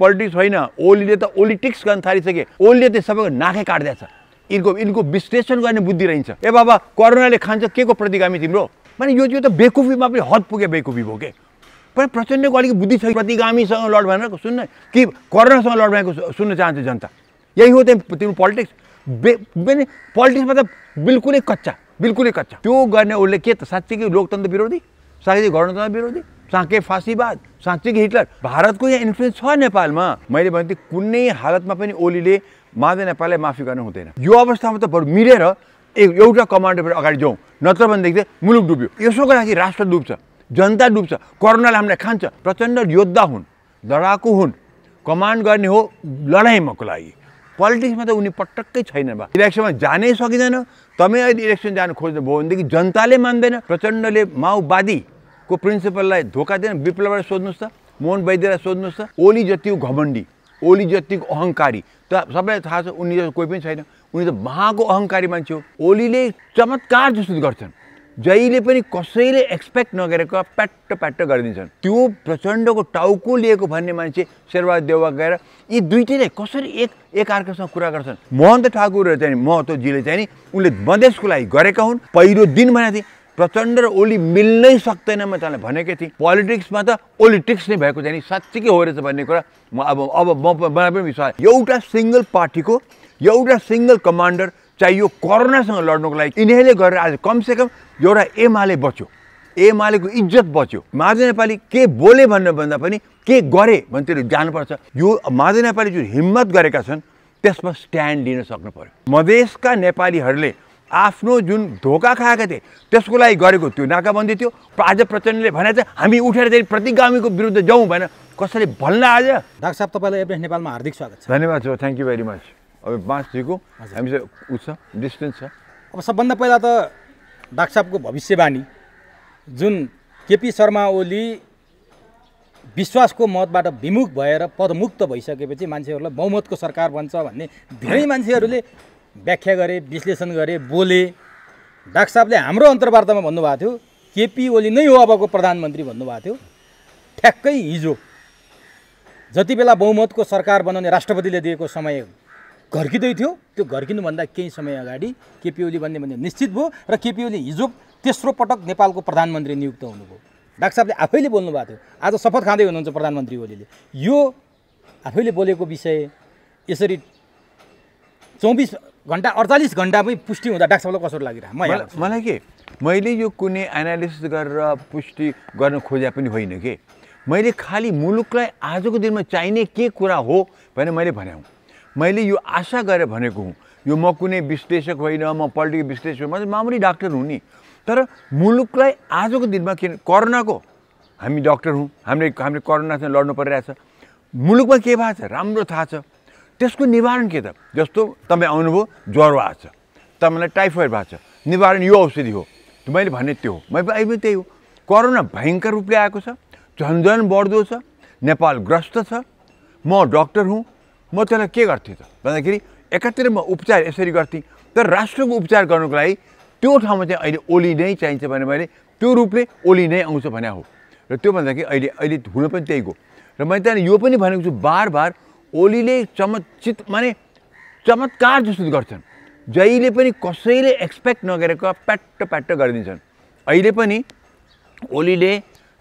Politics होइन, ओलीले त ओलिटिक्स गर्न थालिसके। ओलीले त सबैको नाकै काट्दैछ। इनको विश्लेषण गर्ने बुद्धि रहन्छ। ए बाबा कोरोनाले खान्छ के को प्रतिगामी तिम्रो? माने यो त बेकुफीमा पनि हद पुगे बेकुफी भयो के। पण प्रचण्डको अलिक बुद्धि छ, प्रतिगामीसँग लड भनेर सुन्न कि कोरोनासँग लड भनेको सुन्न चाहन्छ जनता। यही हो तिम्रो पोलिटिक्स। पोलिटिक्समा त बिल्कुलै कच्चा। त्यो गर्ने उसले के त साँच्चै लोकतन्त्र विरोधी, साँच्चै गणतन्त्र विरोधी, साँच्चै फाँसीवाद, साँच्चै हिटलर। भारतको यहाँ इन्फ्लुएन्स छ नेपालमा। मैले भन्थे कुनै हालतमा पनि ओलीले माधव नेपाललाई माफी गर्न हुँदैन। यो अवस्थामा त बरु मिलेर एउटा कमान्डर अगाडि जाउँ, नत्र भनेदेखि मुलुक डुब्यो। यसोको लागि राष्ट्र डुब्छ, जनता डुब्छ, कोरोनाले हामीलाई खान्छ। प्रचण्ड योद्धा हुन्, लडाकु हुन्, कमान्ड गर्ने हो लडाइँमाको लागि। पोलिटिक्समा त उनी पटक्कै छैन। बा इलेक्सनमा जानै सकिँदैन। तपाईँ अहिले इलेक्सन जानु खोज्नु भयो भनेदेखि जनताले मान्दैन। प्रचण्डले माओवादीको प्रिन्सिपललाई धोका दिएन। विप्लवलाई सोध्नुहोस् त, मोहन वैद्यलाई सोध्नुहोस् त। ओली जतिको घमण्डी, ओली जतिको अहङ्कारी त सबैलाई थाहा छ। उनी जस्तो कोही पनि छैन। उनी त महाको अहङ्कारी मान्छे हो। ओलीले चमत्कार जस्तो गर्छन्। जहिले पनि कसैले एक्सपेक्ट नगरेको प्याट्ट गरिदिन्छन्। त्यो प्रचण्डको टाउको लिएको भन्ने मान्छे शेरबहादुर देउवा गएर यी दुईटैले कसरी एक अर्कासँग कुरा गर्छन्। महन्त ठाकुर चाहिँ महतोजीले चाहिँ नि उनले मधेसको लागि गरेका हुन्। पहिलो दिन भनेको थिएँ प्रचण्ड र ओली मिल्नै सक्दैन। म तँलाई भनेकै थिएँ पोलिटिक्समा त ओलिटिक्स नै भएको चाहिँ नि साँच्चै के हो रहेछ भन्ने कुरा मलाई पनि विश्वास। एउटा सिङ्गल पार्टीको एउटा सिङ्गल कमान्डर चाहियो कोरोनासँग लड्नको लागि। यिनीहरूले गरेर आज कमसेकम एउटा एमाले बच्यो, एमालेको इज्जत बच्यो। माधव नेपाली के बोले भन्दा पनि के गरे भन्ने जानुपर्छ। यो माधव नेपाली जुन हिम्मत गरेका छन् त्यसमा स्ट्यान्ड लिन सक्नु पर्यो। मधेसका नेपालीहरूले आफ्नो जुन धोका खाएका थिए त्यसको लागि गरेको त्यो नाकाबन्दी थियो। आज प्रचण्डले भने चाहिँ हामी उठेर चाहिँ प्रतिगामीको विरुद्ध जाउँ भनेर कसैले भन्ला आज। डाक्टर साहब तपाईँलाई एभरेस्ट नेपालमा हार्दिक स्वागत छ। धन्यवाद छ, थ्याङ्क यू भेरी मच। अब बाँचेको हामीसँग उस डिस्टेन्स छ। अब सबभन्दा पहिला त डाक्टर साहबको भविष्यवाणी जुन केपी शर्मा ओली विश्वासको मतबाट विमुख भएर पदमुक्त भइसकेपछि मान्छेहरूलाई बहुमतको सरकार बन्छ भन्ने धेरै मान्छेहरूले व्याख्या गरे, विश्लेषण गरे, बोले। डाक्टर साहबले हाम्रो अन्तर्वार्तामा भन्नुभएको थियो केपी ओली नै हो अबको प्रधानमन्त्री भन्नुभएको थियो। ठ्याक्कै हिजो जति बेला बहुमतको सरकार बनाउने राष्ट्रपतिले दिएको समय घर्किँदै थियो, त्यो घर्किनुभन्दा केही समय अगाडि केपी ओली भन्ने निश्चित भयो र केपी ओली हिजो तेस्रो पटक नेपालको प्रधानमन्त्री नियुक्त हुनुभयो। डाक्टर साहबले आफैले बोल्नुभएको थियो। आज शपथ खाँदै हुनुहुन्छ प्रधानमन्त्री ओलीले। यो आफैले बोलेको विषय यसरी 24 घण्टा 48 घण्टामै पुष्टि हुँदा डाक्टर साहबलाई कसरी लागिरहेको? मलाई के, मैले यो कुनै एनालिसिस गरेर पुष्टि गर्न खोजे पनि होइन के। मैले खालि मुलुकलाई आजको दिनमा चाहिने के कुरा हो भनेर मैले भने। मैले यो आशा गरेर भनेको हुँ। यो म कुनै विश्लेषक होइन, म पोलिटिकल विश्लेषक, म मामुली डाक्टर हुँ नि। तर मुलुकलाई आजको दिनमा किन कोरोनाको हामी डाक्टर हौँ, हामीले कोरोनासँग लड्नु परिरहेछ। मुलुकमा के भएको छ राम्रो थाहा छ। त्यसको निवारण के त? जस्तो तपाईँ आउनुभयो ज्वरो आएको छ, तपाईँलाई टाइफोइड भएको छ, निवारण यो औषधि हो। मैले भने त्यो हो। अहिले पनि त्यही हो। कोरोना भयङ्कर रूपले आएको छ, झन्झन बढ्दो छ, नेपाल ग्रस्त छ। म डाक्टर हुँ, म त्यसलाई के गर्थेँ त भन्दाखेरि एकातिर म उपचार यसरी गर्थेँ। तर राष्ट्रको उपचार गर्नुको लागि त्यो ठाउँमा चाहिँ अहिले ओली नै चाहिन्छ भने मैले त्यो रूपले ओली नै आउँछ भने हो। र त्यो भन्दाखेरि अहिले हुन पनि त्यही हो। र मैले त्यहाँदेखि यो पनि भनेको छु बार ओलीले चमत्कार जस्तो गर्छन्। जहिले पनि कसैले एक्सपेक्ट नगरेको प्याट्ट गरिदिन्छन्। अहिले पनि ओलीले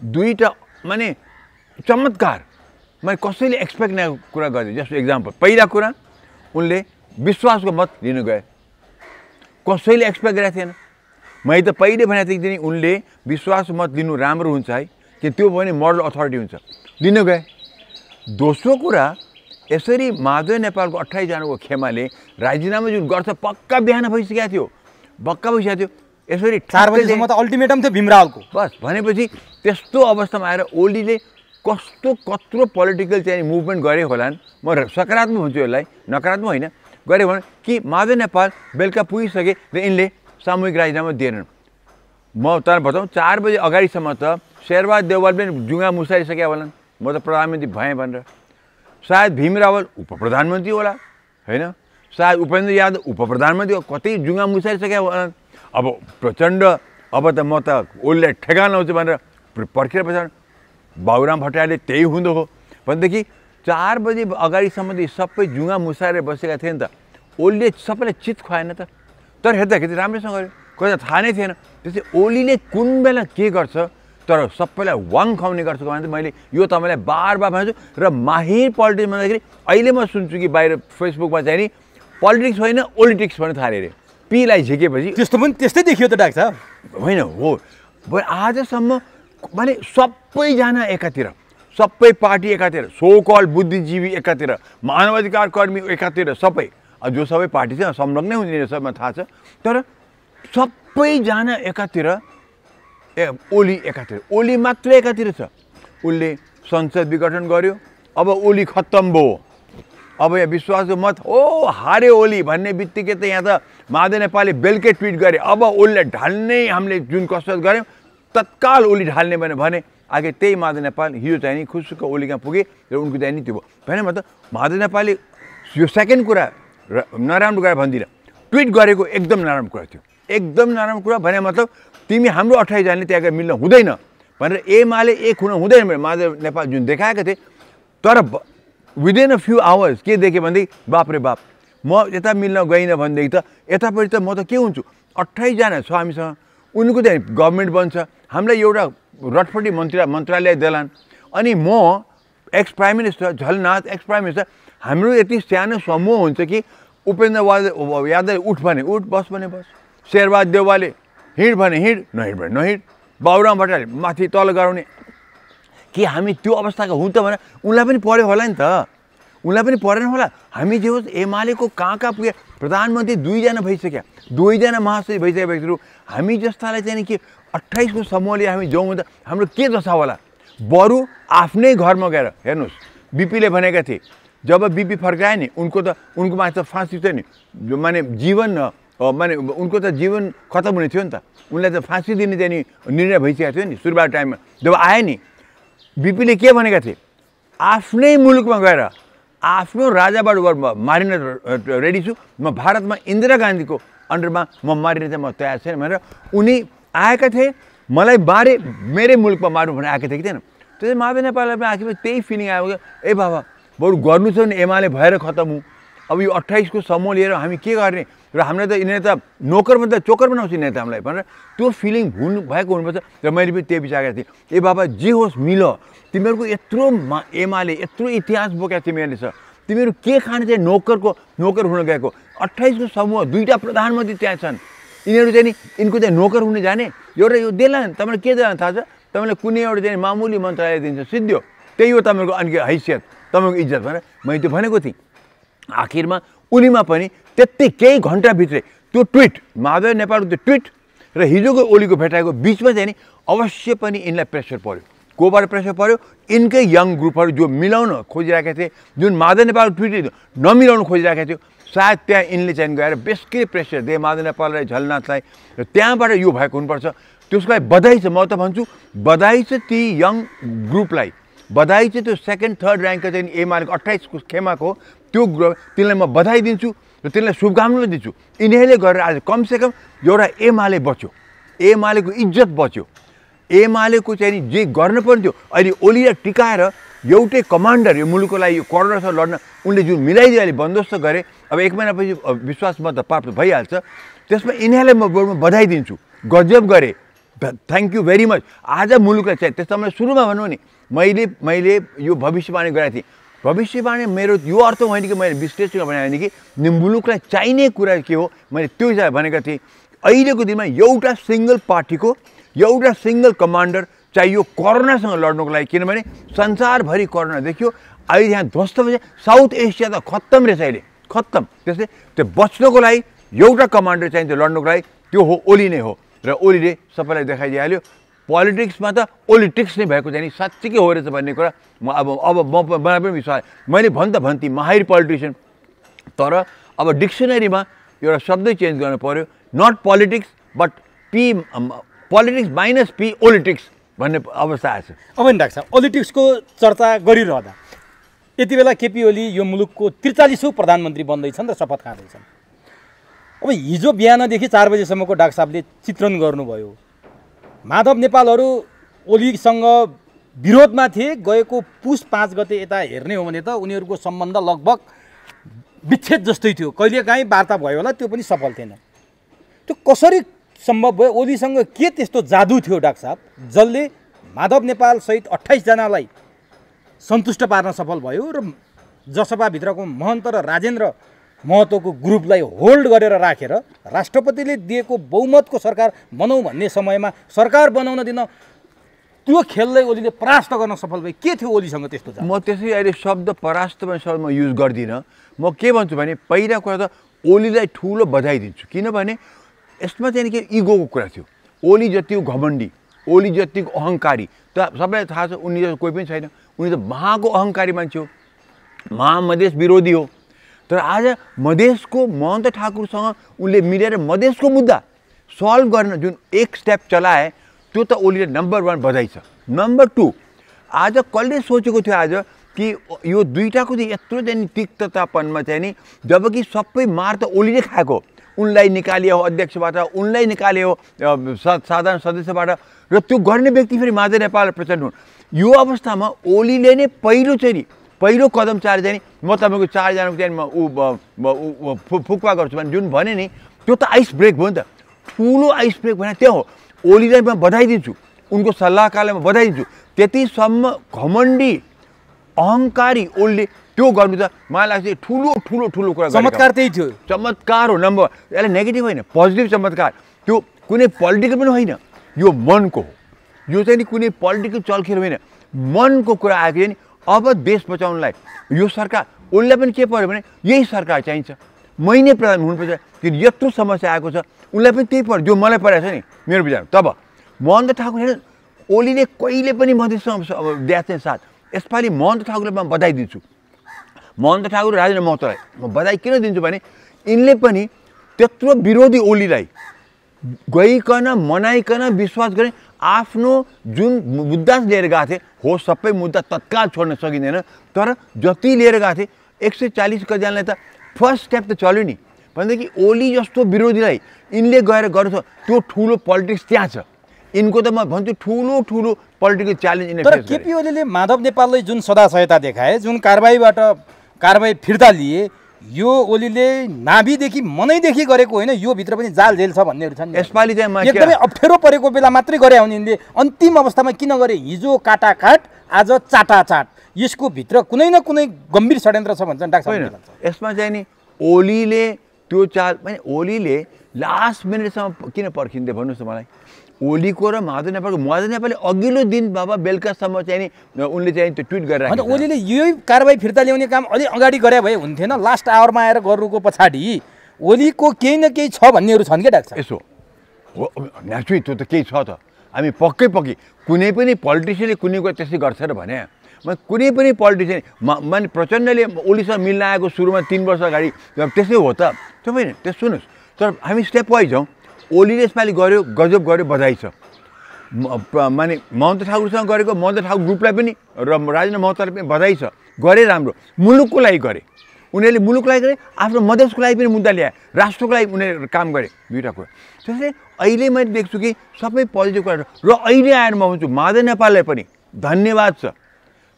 दुईवटा चमत्कार कसैले एक्सपेक्ट नगरेको कुरा गरिदियो। जस्तो इक्जाम्पल, पहिला कुरा उनले विश्वासको मत लिन गए। कसैले एक्सपेक्ट गरेको थिएन। मैले त पहिले भनेको थिएँ कि उनले विश्वासको मत लिनु राम्रो हुन्छ है, कि त्यो भने मोरल अथोरिटी हुन्छ, लिन गए। दोस्रो कुरा, यसरी माधव नेपालको 28 जनाको खेमाले राजीनामा जुन गर्छ पक्का बिहान भइसकेको थियो, यसरी 4 बजेसम्म त अल्टिमेटम थियो भीमरावको। बस भनेपछि त्यस्तो अवस्थामा आएर ओलीले कत्रो पोलिटिकल चाहिँ मुभमेन्ट गरे होलान्। म सकारात्मक भन्छु यसलाई, नकारात्मक होइन। गरे भने कि माधव नेपाल बेलुका पुगिसके र यिनले सामूहिक राजीनामा दिएनन्। म तर बताउँ 4 बजे अगाडिसम्म त शेरबहादुर देउवाल पनि जुङ्गा मुसारिसके होलान् म त प्रधानमन्त्री भएँ भनेर। सायद भीम रावल उप प्रधानमन्त्री होला, होइन? सायद उपेन्द्र यादव उप प्रधानमन्त्री हो, कतै जुङ्गा मुसारिसके होलान्। अब प्रचण्ड अब त म त ओलीलाई ठेगान लाउँछु भनेर पर्खेर पछाडि बाबुराम भट्टराईले त्यही हुँदो हो भनेदेखि 4 बजे अगाडिसम्म त सबै जुङ्गा मुसारेर बसेका थिए नि त। ओलीले सबैलाई चित खुवाएन त। तर हेर्दाखेरि राम्रोसँग गर्यो, कोही त थाहा नै थिएन। त्यसै ओलीले कुन बेला के गर्छ तर सबैलाई वाङ खुवाउने गर्छ भने चाहिँ मैले यो तपाईँलाई बार भन्छु। र माहिर पोलिटिक्स भन्दाखेरि अहिले म सुन्छु कि बाहिर फेसबुकमा चाहिँ नि पोलिटिक्स होइन ओलिटिक्स भन्नु थाले अरे। पीलाई झिकेपछि त्यस्तो पनि त्यस्तै देखियो त डाक्टर साहब। होइन हो, आजसम्म माने सबैजना एकातिर, सबै पार्टी एकातिर, सो कल बुद्धिजीवी एकातिर, मानवाधिकार कर्मी एकातिर, सबै जो सबै पार्टीसँग संलग्नै हुने रहेछ मलाई थाहा छ। तर सबैजना एकातिर, ओली एकातिर, ओली मात्रै एकातिर छ। उसले संसद विघटन गर्यो। अब ओली खत्तम भयो। अब यहाँ विश्वासको मत ओ हार्यो ओली भन्ने बित्तिकै त यहाँ त माधव नेपालले बेलुकै ट्विट गरे अब ओलीलाई ढाल्ने हामीले जुन कसरत गऱ्यौँ तत्काल ओली ढाल्ने भने आगे त्यही माधव नेपाल हिजो चाहिँ नि खुसुक्क ओली कहाँ पुगे र उनको चाहिँ नि त्यो भयो भने मतलब माधव नेपालले यो सेकेन्ड कुरा नराम्रो कुरा भन्दिनँ, ट्विट गरेको एकदम नराम्रो कुरा थियो। एकदम नराम्रो कुरा भने मतलब तिमी हाम्रो 28 जनाले त्यहाँ गएर मिल्न हुँदैन भनेर एमाले एक हुन हुँदैन भने माधव नेपाल जुन देखाएका थिए। तर विदिन अ फ्यु आवर्स के देखेँ भनेदेखि बाप रे बाप म यता मिल्न गइनँ भनेदेखि त यतापट्टि त म त के हुन्छु। 28 जना छ हामीसँग, उनको चाहिँ गभर्मेन्ट बन्छ, हामीलाई एउटा रटफटी मन्त्रालय देलान्। अनि म ex prime minister Jhalanath ex prime minister, हाम्रो यति सानो समूह हुन्छ कि उपेन्द्र यादवले उठ भने उठ, बस भने बस, शेरबहादुर देउवाले हिँड भने हिँड, नहिँड भने नहिँड, बाबुराम भट्टराईले माथि तल गराउने। कि हामी त्यो अवस्थाको हुँ त भने उनलाई पनि पऱ्यो होला नि त, उनलाई पनि परेन होला। हामी जे होस् एमालेको कहाँ पुगे, प्रधानमन्त्री 2 जना भइसक्यो, 2 जना महासचिव भइसकेका व्यक्तिहरू, हामी जस्तालाई चाहिँ के 28 को समूहले हामी जाउँ त हाम्रो के दशा होला। बरु आफ्नै घरमा गएर हेर्नुहोस्, बिपीले भनेका थिए जब बिपी फर्कायो नि उनको माथि त फाँसी थियो नि, माने जीवन माने उनको त जीवन खतम हुने थियो नि त, उनलाई त फाँसी दिने चाहिँ नि निर्णय भइसकेको थियो नि सुरुवात टाइममा। जब आयो नि बिपीले के भनेका थिए, आफ्नै मुलुकमा गएर आफ्नो राजाबाट मारिन रेडी छु, म भारतमा इन्दिरा गान्धीको अन्डरमा म मारिन चाहिँ म तयार छैन भनेर उनी आएका थिए। मलाई बारे मेरै मुलुकमा मार्नु भनेर आएका थिए कि थिएन। त्यसै माधव नेपाललाई पनि आखिरमा त्यही फिलिङ आयो, ए बाबा बरु गर्नु छ भने एमाले भएर खत्तम हुँ। अब यो 28 को समूह लिएर हामी के गर्ने र हामीलाई त यिनीहरू त नोकर भन्दा चोकर बनाउँछ यिनीहरू त हामीलाई भनेर त्यो फिलिङ भएको हुनुपर्छ। र मैले पनि त्यही विचार गरेको थिएँ, ए बाबा जे होस् मिल, तिमीहरूको यत्रो एमाले यत्रो इतिहास बोकेको तिमीहरूले छ, तिमीहरू के खाने चाहिँ नोकर हुन गएको। 28 को समूह 2टा प्रधानमन्त्री त्यहाँ छन्, यिनीहरू चाहिँ नि यिनको चाहिँ नोकर हुने जाने। एउटा यो देला तपाईँलाई के देला थाहा छ, तपाईँलाई कुनै एउटा चाहिँ मामुली मन्त्रालय दिन्छ सिद्धियो, त्यही हो तपाईँको अनि हैसियत तपाईँको इज्जत भनेर मैले त्यो भनेको थिएँ। आखिरमा उनीमा पनि त्यति केही घन्टाभित्रै त्यो ट्विट माधव नेपालको त्यो ट्विट र हिजोको ओलीको भेटाएको बिचमा चाहिँ नि अवश्य पनि यिनलाई प्रेसर पर्यो। कोबाट प्रेसर पर्यो, यिनकै यङ ग्रुपहरू जो मिलाउन खोजिरहेका थिए, जुन माधव नेपालको ट्विट नमिलाउन खोजिरहेका थियो, सायद त्यहाँ यिनले चाहिँ गएर बेसकै प्रेसर दिए माधव नेपाललाई झलनाथलाई र त्यहाँबाट यो भएको हुनुपर्छ। त्यसको लागि बधाई छ, म त भन्छु बधाई छ ती यङ ग्रुपलाई, बधाई चाहिँ त्यो सेकेन्ड थर्ड ऱ्याङ्कको चाहिँ एमालेको 28 को खेमाको त्यो ग्रुप, तिनलाई म बधाई दिन्छु र तिनलाई शुभकामना दिन्छु। यिनीहरूले गरेर आज कमसेकम एउटा एमाले बच्यो, एमालेको इज्जत बच्यो, एमालेको चाहिँ नि जे गर्न पर्ने थियो अहिले ओलीलाई टिकाएर एउटै कमान्डर यो मुलुकको लागि यो कोरोनासँग लड्न उनले जुन मिलाइदियो अहिले बन्दोबस्त गरे। अब 1 महिनापछि विश्वास मत प्राप्त भइहाल्छ। त्यसमा यिनीहरूलाई म बधाई दिन्छु, गजब गरे, थ्याङ्क यू भेरी मच। आज मुलुकलाई चाहिँ त्यस्तो मैले सुरुमा भन्नु नि मैले यो भविष्यवाणी गरेको थिएँ। भविष्यवाणी मेरो यो अर्थ होइन कि मैले विश्लेषण भने होइन कि मुलुकलाई चाहिने कुरा के हो मैले त्यो हिसाबले भनेको थिएँ। अहिलेको दिनमा एउटा सिङ्गल पार्टीको एउटा सिङ्गल कमान्डर चाहियो कोरोनासँग लड्नको लागि, किनभने संसारभरि कोरोना देखियो। अहिले यहाँ ध्वस्त भए साउथ एसिया त खत्तम रहेछ अहिले, खत्तम। त्यसले त्यो बच्नको लागि एउटा कमान्डर चाहिन्छ लड्नको लागि, त्यो हो ओली नै हो। र ओलीले सबैलाई देखाइदिइहाल्यो पोलिटिक्समा त ओलिटिक्स नै भएको चाहिँ नि साँच्चीकै हो रहेछ भन्ने कुरा मलाई पनि विश्वास। मैले भन्थेँ माहिर पोलिटिसियन, तर अब डिक्सनरीमा एउटा शब्दै चेन्ज गर्नु पर्यो, not politics but politics minus P olitics भन्ने अवस्था आएछ। अब नि डाक्टर साहब ओलिटिक्सको चर्चा गरिरहँदा यति बेला केपी ओली यो मुलुकको 43औं प्रधानमन्त्री बन्दैछन् र शपथ खाँदैछन्। अब हिजो बिहानदेखि 4 बजेसम्मको डाक्टर साहबले चित्रण गर्नुभयो, माधव नेपालहरू ओलीसँग विरोधमा थिए। गएको पुस 5 गते यता हेर्ने हो भने त उनीहरूको सम्बन्ध लगभग विच्छेद जस्तै थियो। कहिलेकाहीँ वार्ता भयो होला, त्यो पनि सफल थिएन। त्यो कसरी सम्भव भयो? ओलीसँग के त्यस्तो जादु थियो डाक्टर साहब जसले माधव नेपाल सहित 28 जनालाई सन्तुष्ट पार्न सफल भयो र जसपाभित्रको महन्त र राजेन्द्र महतोको ग्रुपलाई होल्ड गरेर राखेर राष्ट्रपतिले दिएको बहुमतको सरकार बनाऊ भन्ने समयमा सरकार बनाउन दिन त्यो खेललाई ओलीले परास्त गर्न सफल भए? के थियो ओलीसँग त्यस्तो? म त्यसै अहिले शब्द परास्तमा शब्द म युज गर्दिनँ। म के भन्छु भने पहिला कुरा त ओलीलाई ठुलो बधाई दिन्छु, किनभने यसमा चाहिँ के इगोको कुरा थियो। ओली जतिको घमण्डी, ओली जतिको अहङ्कारी त सबैलाई थाहा छ, उनी कोही पनि छैन। उनी त महाको अहङ्कारी मान्छे हो, मधेस विरोधी हो। तर आज मधेसको महन्त ठाकुरसँग उनले मिलेर मधेसको मुद्दा सल्भ गर्न जुन एक स्टेप चलाए, त्यो त ओलीले नम्बर 1 बधाई छ। नम्बर 2, आज कसले सोचेको थियो आज कि यो दुईटाको चाहिँ यत्रो चाहिँ तिक्ततापनमा चाहिँ नि, जबकि सबै मार त ओलीले खाएको, उनलाई निकालियो अध्यक्षबाट, उनलाई निकालियो साधारण सदस्यबाट, र त्यो गर्ने व्यक्ति फेरि माधव नेपाल प्रचण्ड हुन्। यो अवस्थामा ओलीले नै पहिलो कदम चालेर चाहिँ म तपाईँको 4 जनाको चाहिँ म फुक्पा गर्छु भने जुन भने नि, त्यो त आइस ब्रेक भयो नि त। ठुलो आइस ब्रेक भने त्यो हो। ओलीलाई म बधाई दिन्छु, उनको सल्लाहकारलाई म बधाई दिन्छु। त्यतिसम्म घमण्डी अहङ्कारी ओलीले त्यो गर्नु त मलाई लाग्छ ठुलो ठुलो ठुलो कुरा। चमत्कार त्यही थियो, चमत्कार हो नम्बर। यसलाई नेगेटिभ होइन, पोजिटिभ चमत्कार। त्यो कुनै पोलिटिकल पनि होइन, यो मनको हो। यो चाहिँ नि कुनै पोलिटिकल चलखेल होइन, मनको कुरा आएको नि। अब देश बचाउनलाई यो सरकार, ओलीलाई पनि के पर्यो भने यही सरकार चाहिन्छ, मै नै प्रधान हुनुपर्छ। किन यत्रो समस्या आएको छ, उनलाई पनि त्यही पर्यो जो मलाई परेको छ नि मेरो विचार। तब महन्त ठाकुर हेर्नु, ओलीले कहिले पनि मधेससँग दिएको छैन साथ। यसपालि महन्त ठाकुरलाई म बधाई दिन्छु। महन्त ठाकुर राजेन्द्र महतोलाई म बधाई किन दिन्छु भने यिनले पनि त्यत्रो विरोधी ओलीलाई गइकन मनाइकन विश्वास गरे। आफ्नो जुन मुद्दा लिएर गएको थिए, हो सबै मुद्दा तत्काल छोड्न सकिँदैन, तर जति लिएर गएको थिए 140 कतिजनालाई त फर्स्ट स्टेप त चल्यो नि। भनेदेखि ओली जस्तो विरोधीलाई यिनले गएर गर्छ, त्यो ठुलो पोलिटिक्स त्यहाँ छ। यिनको त म भन्छु ठुलो ठुलो पोलिटिकल च्यालेन्ज यिनले फेस गरे। तर केपी ओलीले माधव नेपाललाई जुन सदासहायता देखाए, जुन कारबाही फिर्ता लिए, यो ओलीले नाभिदेखि मनैदेखि गरेको होइन, यो भित्र पनि जाल जेल छ भन्नेहरू छन्। यसपालि चाहिँ एकदमै अप्ठ्यारो परेको बेला मात्रै गरे हुन् यिनले, अन्तिम अवस्थामा किन गरे? हिजो काटाकाट, आज चाटाचाट, यसको भित्र कुनै न कुनै गम्भीर षड्यन्त्र छ भन्छन् डाक्टर साहब। यसमा चाहिँ नि ओलीले त्यो चाल, ओलीले लास्ट मिनटसम्म किन पर्खिन्थे भन्नुहोस् त मलाई? ओलीको र माधव नेपालले अघिल्लो दिन बाबा बेलुकासम्म चाहिँ नि उनले चाहिँ त्यो ट्विट गरेर राखेको। ओलीले यही कारबाही फिर्ता ल्याउने काम अलि अगाडि गरे भए हुन्थेन, लास्ट आवरमा आएर गर्नुको पछाडि ओलीको केही न केही छ भन्नेहरू छन् क्या डाक्टर? यसो हो, नेचुरली त्यो त केही छ त। हामी पक्कै कुनै पनि पोलिटिसियनले कुनै कुरा त्यसै गर्छ र भने कुनै पनि पोलिटिसियन माने प्रचण्डले ओलीसँग मिल्न आएको सुरुमा 3 वर्ष अगाडि त्यसै हो त? त्यो होइन, त्यो सुन्नुहोस्। तर हामी स्टेप वाइज जाउँ। ओलीले यसपालि गर्यो, गजब गर्यो, बधाई छ। माने महन्त ठाकुरसँग गरेको, महन्त ठाकुर ग्रुपलाई पनि र राजेन्द्र महतोलाई पनि बधाई छ। गरे राम्रो, मुलुकको लागि गरे उनीहरूले, मुलुकको लागि गरे, आफ्नो मधेसको लागि पनि मुद्दा ल्याए, राष्ट्रको लागि उनीहरूले काम गरे, दुईवटा कुरा। त्यसैले अहिले मैले देख्छु कि सबै पोजिटिभ कुरा। र अहिले आएर म भन्छु माधव नेपाललाई पनि धन्यवाद छ,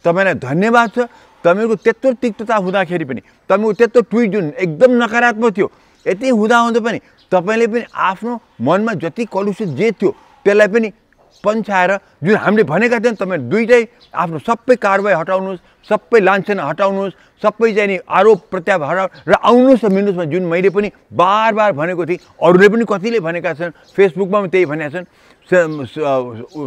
तपाईँलाई धन्यवाद छ। तपाईँको त्यत्रो तिक्तता हुँदाखेरि पनि, तपाईँको त्यत्रो ट्विट जुन एकदम नकारात्मक थियो, यति हुँदा पनि तपाईँले पनि आफ्नो मनमा जति कलुषित जे थियो त्यसलाई पनि पन्छाएर जुन हामीले भनेका थियौँ, तपाईँ दुइटै आफ्नो सबै कारबाही हटाउनुहोस्, सबै लान्छना हटाउनुहोस्, सबै चाहिँ नि आरोप प्रत्यारोप हटाउ र आउनुहोस् र मिल्नुहोस्। जुन मैले पनि बार बार भनेको थिएँ, अरूले पनि कतिले भनेका छन्, फेसबुकमा पनि त्यही भनेका छन्,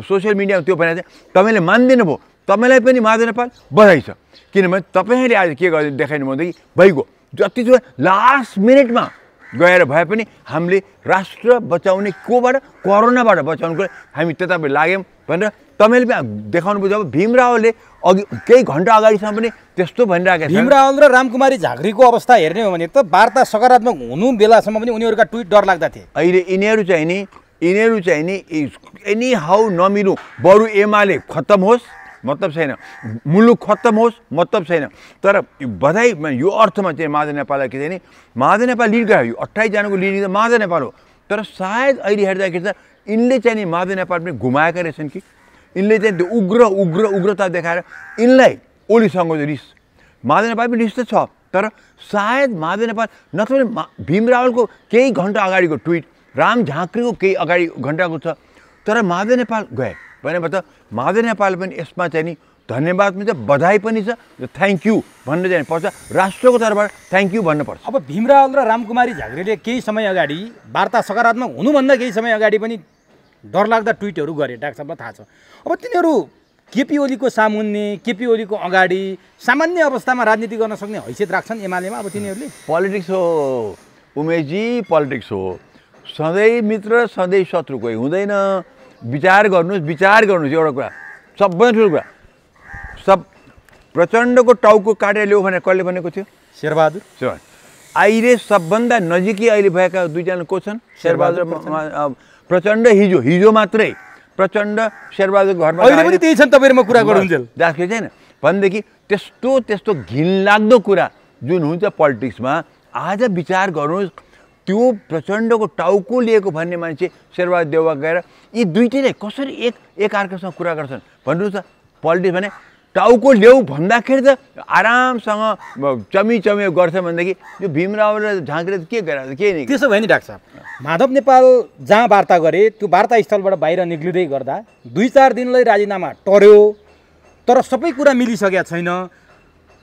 सोसियल मिडियामा त्यो भनेको छ। तपाईँले मान्दैन भयो, तपाईँलाई पनि माधव नेपाल बधाई छ। किनभने तपाईँले आज के गर्दै देखाइनु भन्दाखेरि भइगयो, जति छ लास्ट मिनटमा गएर भए पनि हामीले राष्ट्र बचाउने, कोबाट? कोरोनाबाट बचाउनुको हामी त्यतापट्टि लाग्यौँ भनेर तपाईँले पनि देखाउनु भयो। जब भीम रावलले अघि केही घन्टा अगाडिसम्म पनि त्यस्तो भनिरहेको छ। भीम रावल र रामकुमारी झाँक्रीको अवस्था हेर्ने हो भने त वार्ता सकारात्मक हुनु बेलासम्म पनि उनीहरूका ट्विट डर लाग्दा थिए। अहिले यिनीहरू चाहिँ नि एनी हाउ नमिल्नु, बरु एमाले खत्तम होस् मतलब छैन, मुलुक खत्तम होस् मतलब छैन। तर बधाई यो अर्थमा चाहिँ माधव नेपाललाई के चाहिँ नि, माधव नेपाल लिड गयो, 28 जनाको लिड त माधव नेपाल हो। तर सायद अहिले हेर्दाखेरि त यिनले चाहिँ नि माधव नेपाल पनि घुमाएका रहेछन् कि यिनले चाहिँ त्यो उग्रता देखाएर यिनलाई ओलीसँगको रिस माधव नेपाल पनि रिस त छ तर सायद माधव नेपाल नत्र भीम रावलको केही घन्टा अगाडिको ट्विट राम झाँक्रीको केही अगाडि घन्टाको छ तर माधव नेपाल गए भनेपछि त माधव नेपाल पनि यसमा चाहिँ नि धन्यवाद पनि छ बधाई पनि छ थ्याङ्क यू भन्न चाहिँ पर्छ राष्ट्रको तर्फबाट थ्याङ्क यू भन्नुपर्छ। अब भीम रावल र रामकुमारी झाँक्रीले केही समय अगाडि वार्ता सकारात्मक हुनुभन्दा केही समय अगाडि पनि डरलाग्दा ट्विटहरू गरे डाक्टर साहबलाई थाहा छ। अब तिनीहरू केपी ओलीको सामुन्ने केपी ओलीको अगाडि सामान्य अवस्थामा राजनीति गर्न सक्ने हैसियत राख्छन् एमालेमा अब तिनीहरूले? पोलिटिक्स हो उमेशजी, पोलिटिक्स हो, सधैँ मित्र सधैँ शत्रु कोही हुँदैन। विचार गर्नुहोस् एउटा कुरा सबभन्दा ठुलो कुरा सब प्रचण्डको टाउको काटेर ल्याऊ भनेर कसले भनेको थियो? शेरबहादुर। अहिले सबभन्दा नजिकै अहिले भएका दुईजना को छन्? शेरबहादुर प्रचण्ड। हिजो मात्रै प्रचण्ड शेरबहादुर घरमा अहिले पनि त्यही छन् तपाईहरुमा कुरा गर्नुहुन्छ दाखले छैन भनेदेखि त्यस्तो घिनलाग्दो कुरा जुन हुन्छ पोलिटिक्समा आज विचार गर्नुहोस्। त्यो प्रचण्डको टाउको लिएको भन्ने मान्छे शेरबहादुर देउवा गएर यी दुईटैले कसरी एक अर्कासँग कुरा गर्छन् भन्नुहोस् त? पोलिटिक्स भने टाउको ल्याऊ भन्दाखेरि त आरामसँग चमी गर्छ भनेदेखि यो भीम रावल र झाँक्रीले के गरेर के नि? त्यसो भयो नि डाक्टर साहब, माधव नेपाल जहाँ वार्ता गरे त्यो वार्ता स्थलबाट बाहिर निक्लिँदै गर्दा 2-4 दिनलाई राजीनामा टर्यो तर सबै कुरा मिलिसकेका छैन।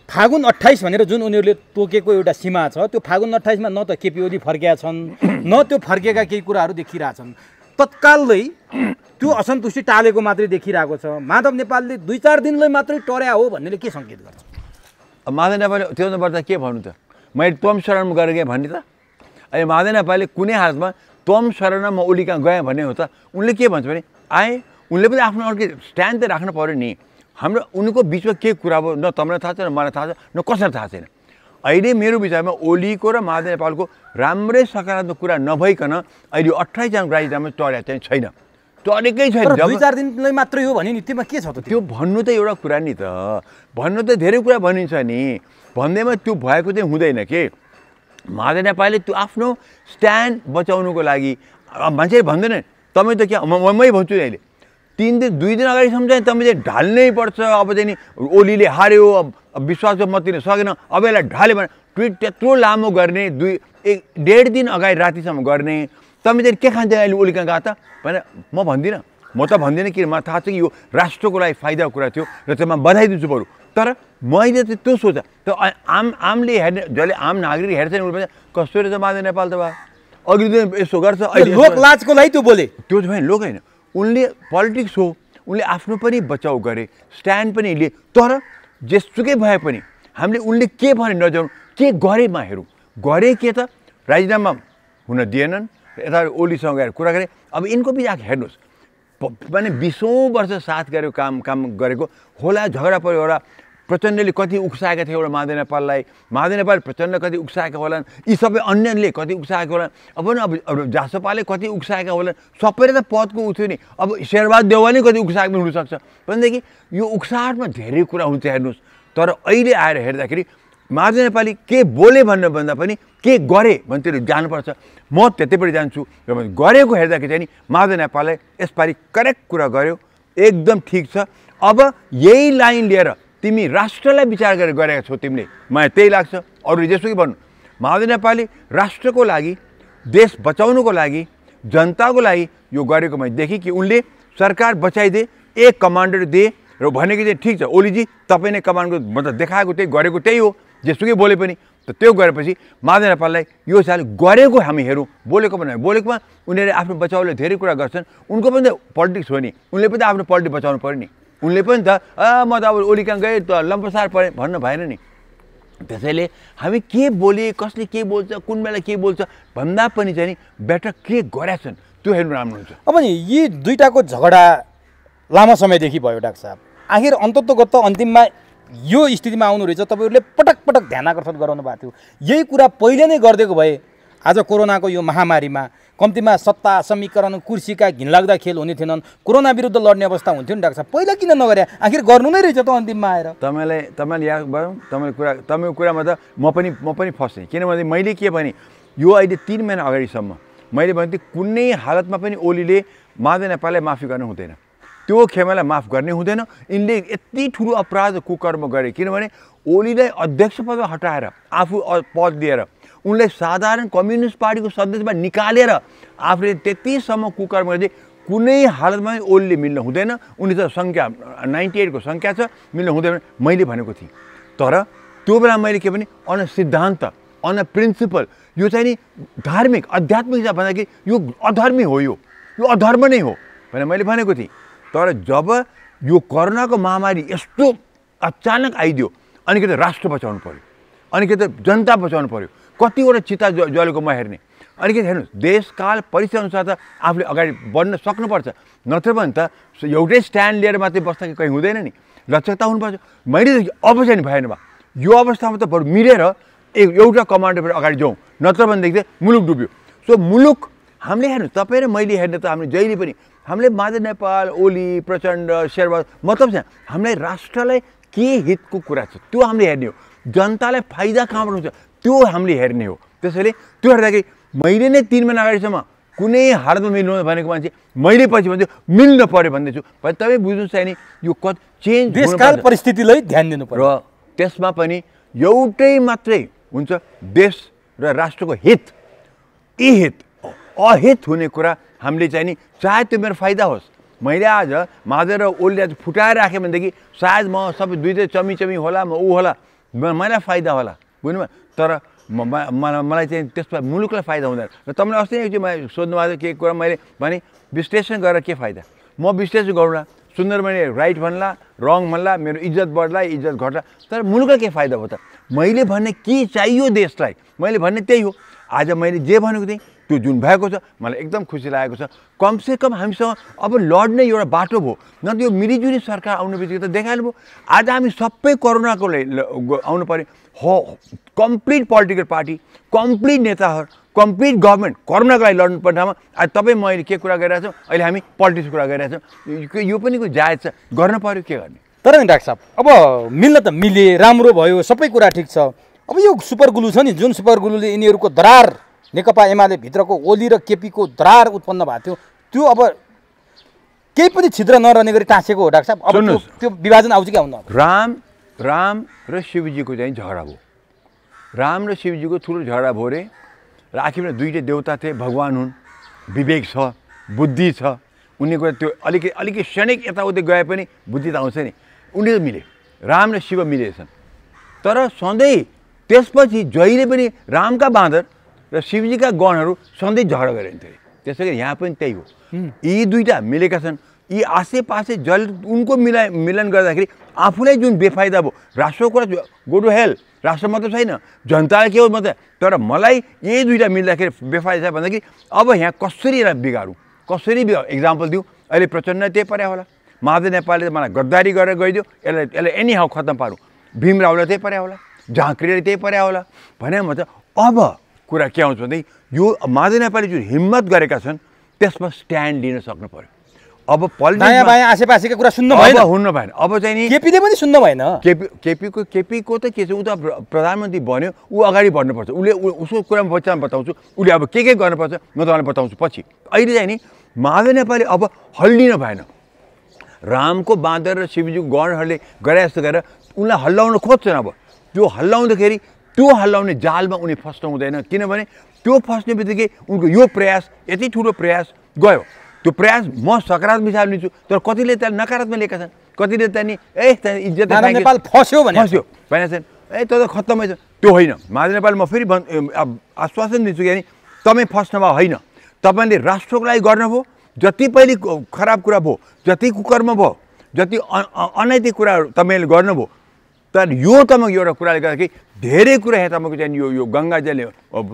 फागुन 28 भनेर जुन उनीहरूले तोकेको एउटा सीमा छ त्यो फागुन 28 मा न त केपी ओली फर्केका छन् न त्यो फर्केका केही कुराहरू देखिरहेछन्। तत्कालै त्यो असन्तुष्टि टालेको मात्रै देखिरहेको छ। माधव नेपालले 2-4 दिनलाई मात्रै टर्या हो भन्नेले के सङ्केत गर्छ? माधव नेपालले त्योभन्दा बढ्दा के भन्नु त? मैले तम शरणमा गएर गएँ भन्ने त? अहिले माधव नेपालले कुनै हालतमा तम शरणमा म ओली कहाँ गएँ भन्ने हो त? उनले के भन्छ भने आए उनले पनि आफ्नो अर्कै स्ट्यान्ड त राख्नु पऱ्यो नि। हाम्रो उनको बिचमा के कुरा भयो न तपाईँलाई थाहा छ न मलाई थाहा छ न कसैलाई थाहा छैन। अहिले मेरो विचारमा ओलीको र माधव नेपालको राम्रै सकारात्मक कुरा नभइकन अहिले 28 जना राजीनामा टर्या चाहिँ छैन, टरेकै छैन। 2-4 दिनलाई मात्रै हो भने नि त्यसमा के छ त? त्यो भन्नु त एउटा कुरा नि त, भन्नु त धेरै कुरा भनिन्छ नि, भन्दैमा त्यो भएको चाहिँ हुँदैन के। माधव नेपालले त्यो आफ्नो स्ट्यान्ड बचाउनुको लागि मान्छेले भन्दैन तपाईँ त क्या मै भन्छु अहिले 2 दिन अगाडि सम्झाएँ तपाईँ चाहिँ ढाल्नै पर्छ। अब चाहिँ नि ओलीले हार्यो विश्वासको मत दिन सकेन अब यसलाई ढाल्यो भने ट्विट त्यत्रो लामो गर्ने 1.5 दिन अगाडि रातिसम्म गर्ने तपाईँ चाहिँ के खान्छ अहिले ओली कहाँ गएको त भनेर म भन्दिनँ। म त भन्दिनँ कि मलाई थाहा छ कि यो राष्ट्रको लागि फाइदाको कुरा थियो र त्यसमा बधाई दिन्छु बरु। तर मैले चाहिँ त्यो सोचा त आमले हेर्ने जसले आम नागरिक हेर्छ नि उसले कस्तो रहेछ माधव नेपाल त भयो अघि दिन यसो गर्छ अहिले लोकलाजको लागि त्यो बोले त्यो चाहिँ लोक होइन। उनले पोलिटिक्स हो उनले आफ्नो पनि बचाउ गरे स्ट्यान्ड पनि लिए तर जेसुकै भए पनि हामीले उनले के भने नजाउँ के गरेमा हेरौँ गरे के त राजीनामा हुन दिएनन् यता ओलीसँग गएर कुरा गरे। अब यिनको पनि आएको हेर्नुहोस् माने 20औं वर्ष साथ गरेको काम गरेको होला झगडा पऱ्यो एउटा प्रचण्डले कति उक्साएका थिए एउटा माधव नेपाल प्रचण्ड कति उक्साएका होलान् यी सबै अन्यले कति उक्साएका होलान् अब जासपाले कति उक्साएका होलान् सबैले त पदको उठ्यो नि। अब शेरबहादुर देउवा नै कति उक्साएको हुनसक्छ भनेदेखि यो उक्साहटमा धेरै कुरा हुन्छ हेर्नुहोस्। तर अहिले आएर हेर्दाखेरि माधव नेपाली के बोले भन्नुभन्दा पनि के गरे भन्ने जानुपर्छ। म त्यतैपट्टि जान्छु र गरेको हेर्दाखेरि चाहिँ नि माधव नेपालले यसपालि करेक्ट कुरा गर्यो एकदम ठिक छ। अब यही लाइन लिएर तिमी राष्ट्रलाई विचार गरेर गरेका छौ तिमीले मलाई त्यही लाग्छ। अरू जेसुकै भन्नु माधव नेपालले राष्ट्रको लागि देश बचाउनुको लागि जनताको लागि यो गरेको मैले देखेँ कि उनले सरकार बचाइदिए एक कमान्डर दिए र भनेको चाहिँ ठिक छ ओलीजी तपाईँ नै कमान्डको मतलब देखाएको त्यही गरेको त्यही हो जेसुकै बोले पनि त त्यो गरेपछि माधव नेपाललाई यो साल गरेको हामी हेरौँ बोलेको पनि बोलेकोमा उनीहरूले आफ्नो बचाउले धेरै कुरा गर्छन्। उनको पनि त पोलिटिक्स हो नि उनले पनि त आफ्नो पोलिटिक्स बचाउनु पऱ्यो नि। उनले पनि त म त अब ओली कहाँ गएँ त लम्पसार परेँ भन्न भएन नि। त्यसैले हामी के बोले कसले के बोल्छ कुन बेला के बोल्छ भन्दा पनि चाहिँ नि बेटर के गरेछन् त्यो हेर्नु राम्रो हुन्छ। अब नि यी दुईटाको झगडा लामो समयदेखि भयो डाक्टर साहब आखिर अन्ततोगत्त अन्तिममा यो स्थितिमा आउनु रहेछ। तपाईँहरूले पटक ध्यान आकर्षण गराउनु भएको थियो यही कुरा पहिले नै गरिदिएको भए आज कोरोनाको यो महामारीमा कम्तीमा सत्ता समीकरण कुर्सीका घिनलाग्दा खेल हुने थिएनन् कोरोना विरुद्ध लड्ने अवस्था हुन्थ्यो नि डाक्टर साहब पहिला किन नगरे आखिर गर्नु नै रहेछ त अन्तिममा आएर। तपाईँले याद भयो तपाईँको कुरामा त म पनि फसेँ किनभने मैले के भने यो अहिले 3 महिना अगाडिसम्म मैले भन्थेँ कुनै हालतमा पनि ओलीले माधव नेपाललाई माफी गर्नु हुँदैन। त्यो त्यो खेमालाई माफ गर्ने हुँदैन। यिनले यति ठुलो अपराध कुकर्म गरे किनभने ओलीलाई अध्यक्ष पदमा हटाएर आफू पद दिएर उनलाई साधारण कम्युनिस्ट पार्टीको सदस्यमा निकालेर आफूले त्यतिसम्म कुकर्म गरे कुनै हालतमा ओलीले मिल्न हुँदैन। उनी त सङ्ख्या 98 को सङ्ख्या छ, मिल्न हुँदैन मैले भनेको थिएँ। तर त्यो बेला मैले के भने अन सिद्धान्त अन प्रिन्सिपल यो चाहिँ नि धार्मिक आध्यात्मिक हिसाब भन्दाखेरि यो अधर्मी हो, यो अधर्म नै हो भनेर मैले भनेको थिएँ। तर जब यो कोरोनाको महामारी यस्तो अचानक आइदियो अनि के त राष्ट्र बचाउनु पऱ्यो, अनि के त जनता बचाउनु पऱ्यो, कतिवटा चिता जलेको म हेर्ने, अनि के हेर्नुहोस् देशकाल परिस्थिति अनुसार त आफूले अगाडि बढ्न सक्नुपर्छ। नत्र भने त एउटै स्ट्यान्ड लिएर मात्रै बस्दा कहीँ हुँदैन नि, लचकता हुनुपर्छ। मैले अब चाहिँ भएन बा यो अवस्थामा त बरु मिलेर एउटा कमान्डर अगाडि जाउँ, नत्र भनेदेखि चाहिँ मुलुक डुब्यो। सो मुलुक हामीले हेर्नु तपाईँ र मैले हेर्ने त हामीले जहिले पनि हामीले माधव नेपाल ओली प्रचण्ड शेरबहादुर मतलब चाहिँ हामीलाई राष्ट्रलाई के हितको कुरा छ त्यो हामीले हेर्ने हो, जनतालाई फाइदा कहाँबाट हुन्छ त्यो हामीले हेर्ने हो। त्यसैले त्यो हेर्दाखेरि मैले नै 3 महिना अगाडिसम्म कुनै हालतमा मिल्नु भनेको मान्छे मैले पछि भन्छु मिल्न पऱ्यो भन्दैछु। भने तपाईँ बुझ्नु चाहिँ नि यो चेन्ज देशकाल परिस्थितिलाई ध्यान दिनु पर्यो र त्यसमा पनि एउटै मात्रै हुन्छ देश र राष्ट्रको हित। यी हित अहित हुने कुरा हामीले चाहिँ नि चाहे त्यो मेरो फाइदा होस्, मैले आज माधव र ओलीले आज फुटाएर राखेँ भनेदेखि सायद म सबै दुइटै चमी होला म ऊ होला मलाई फाइदा होला बुझ्नुभयो। तर मलाई चाहिँ त्यसमा मुलुकलाई फाइदा हुँदैन। र तपाईँले अस्ति नै चाहिँ सोध्नु भएको के कुरा मैले भने विश्लेषण गरेर के फाइदा, म विश्लेषण गरौँला सुन्दर मैले राइट भन्ला रङ भन्ला मेरो इज्जत बढ्ला इज्जत घट्ला, तर मुलुकलाई के फाइदा हो त? मैले भन्ने के चाहियो देशलाई मैले भन्ने त्यही हो। आज मैले जे भनेको थिएँ त्यो जुन भएको छ मलाई एकदम खुसी लागेको छ। कमसेकम हामीसँग अब लड्ने एउटा बाटो भयो, न त यो मिलिजुली सरकार आउनु बित्तिकै त देखाइहाल्नु भयो। आज हामी सबै कोरोनाको आउनु पऱ्यो, हो कम्प्लिट पोलिटिकल पार्टी कम्प्लिट नेताहरू कम्प्लिट गभर्मेन्ट कोरोनाको लागि लड्नु पर्ने ठाउँमा आज तपाईँ म अहिले के कुरा गरिरहेको छौँ, अहिले हामी पोलिटिक्स कुरा गरिरहेछौँ। यो पनि कोही जायज छ, गर्न पऱ्यो के गर्ने। तर नि डाक्टर साहब अब मिल्न त मिले राम्रो भयो सबै कुरा ठिक छ। अब यो सुपर ग्लु छ नि जुन सुपर ग्लुले यिनीहरूको दरार नेकपा एमाले भित्रको ओली र केपीको दरार उत्पन्न भएको थियो त्यो अब केही पनि छिद्र नरहने गरी टाँसेको हो डाक्टर साहब। अब त्यो विभाजन आउँछ कि आउँदैन? राम र शिवजीको चाहिँ झगडा भयो, राम र शिवजीको ठुलो झगडा भयो रे। र आखिरमा दुईटै देवता थिए, भगवान् हुन्, विवेक छ बुद्धि छ, उनीको त्यो अलिकति क्षणिक यताउति गए पनि बुद्धि त आउँछ नि। उनीहरू मिले, राम र शिव मिलेछन्। तर सधैँ त्यसपछि जहिले पनि रामका बाँदर र शिवजीका गणहरू सधैँ झगडा गरिन्थ्यो। त्यसै गरी यहाँ पनि त्यही हो, यी दुईटा मिलेका छन्। यी आसेपासे उनको मिलन गर्दाखेरि आफूलाई जुन बेफाइदा भयो, राष्ट्रको कुरा गो टु हेल, राष्ट्र मात्र छैन जनतालाई के हो मात्रै। तर मलाई यही दुईटा मिल्दाखेरि बेफाइदा छ भन्दाखेरि अब यहाँ कसरी बिगारौँ, कसरी इक्जाम्पल दिउँ। अहिले प्रचण्ड त्यही पर्या होला, माधव नेपालले मलाई गद्दारी गरेर गइदियो, यसलाई एनी हाउ खत्तम पारौँ। भीम रावले त्यही पर्या होला, झाँक्रीले त्यही पर्या होला भने मतलब अब कुरा के आउँछ भनेदेखि यो माधव नेपालले जुन हिम्मत गरेका छन् त्यसमा स्ट्यान्ड लिन सक्नु पर्यो। अब नयाँ बायाँ आसेपासेका कुरा सुन्नु भएन, हुन्न भएन। अब चाहिँ नि केपीले पनि सुन्नु भएन। केपीको त के छ, ऊ त प्रधानमन्त्री बन्यो, ऊ अगाडि बढ्नुपर्छ। उसले उसको कुरा बच्चामा बताउँछु, उसले अब के गर्नुपर्छ म तपाईँलाई बताउँछु पछि। अहिले चाहिँ नि माधव नेपालले अब हल्लिन भएन। रामको बाँदर र शिवजीको गणहरूले गरे जस्तो गरेर उनलाई हल्लाउन खोज्छन्। अब त्यो हल्लाउँदाखेरि त्यो हल्लाउने जालमा उनी फस्नु हुँदैन, किनभने त्यो फस्ने बित्तिकै उनको यो प्रयास यति ठुलो प्रयास गयो। त्यो प्रयास म सकारात्मक हिसाबले लिन्छु, तर कतिले त्यसलाई नकारात्मक लिएका छन्। कतिले त्यहाँदेखि इज्जत नेपाल फस्यो भनेको छैन, त खत्तमै छ। त्यो होइन, माधव नेपाल म फेरि आश्वासन दिन्छु कि तपाईँ फस्नु भयो होइन, तपाईँले राष्ट्रको लागि गर्नुभयो। जति पहिले खराब कुरा भयो, जति कुकर्म भयो, जति अनैतिक कुराहरू तपाईँले गर्नुभयो, तर यो तपाईँको एउटा कुराले गर्दाखेरि धेरै कुरा यहाँ तपाईँको चाहिँ यो गङ्गाजलले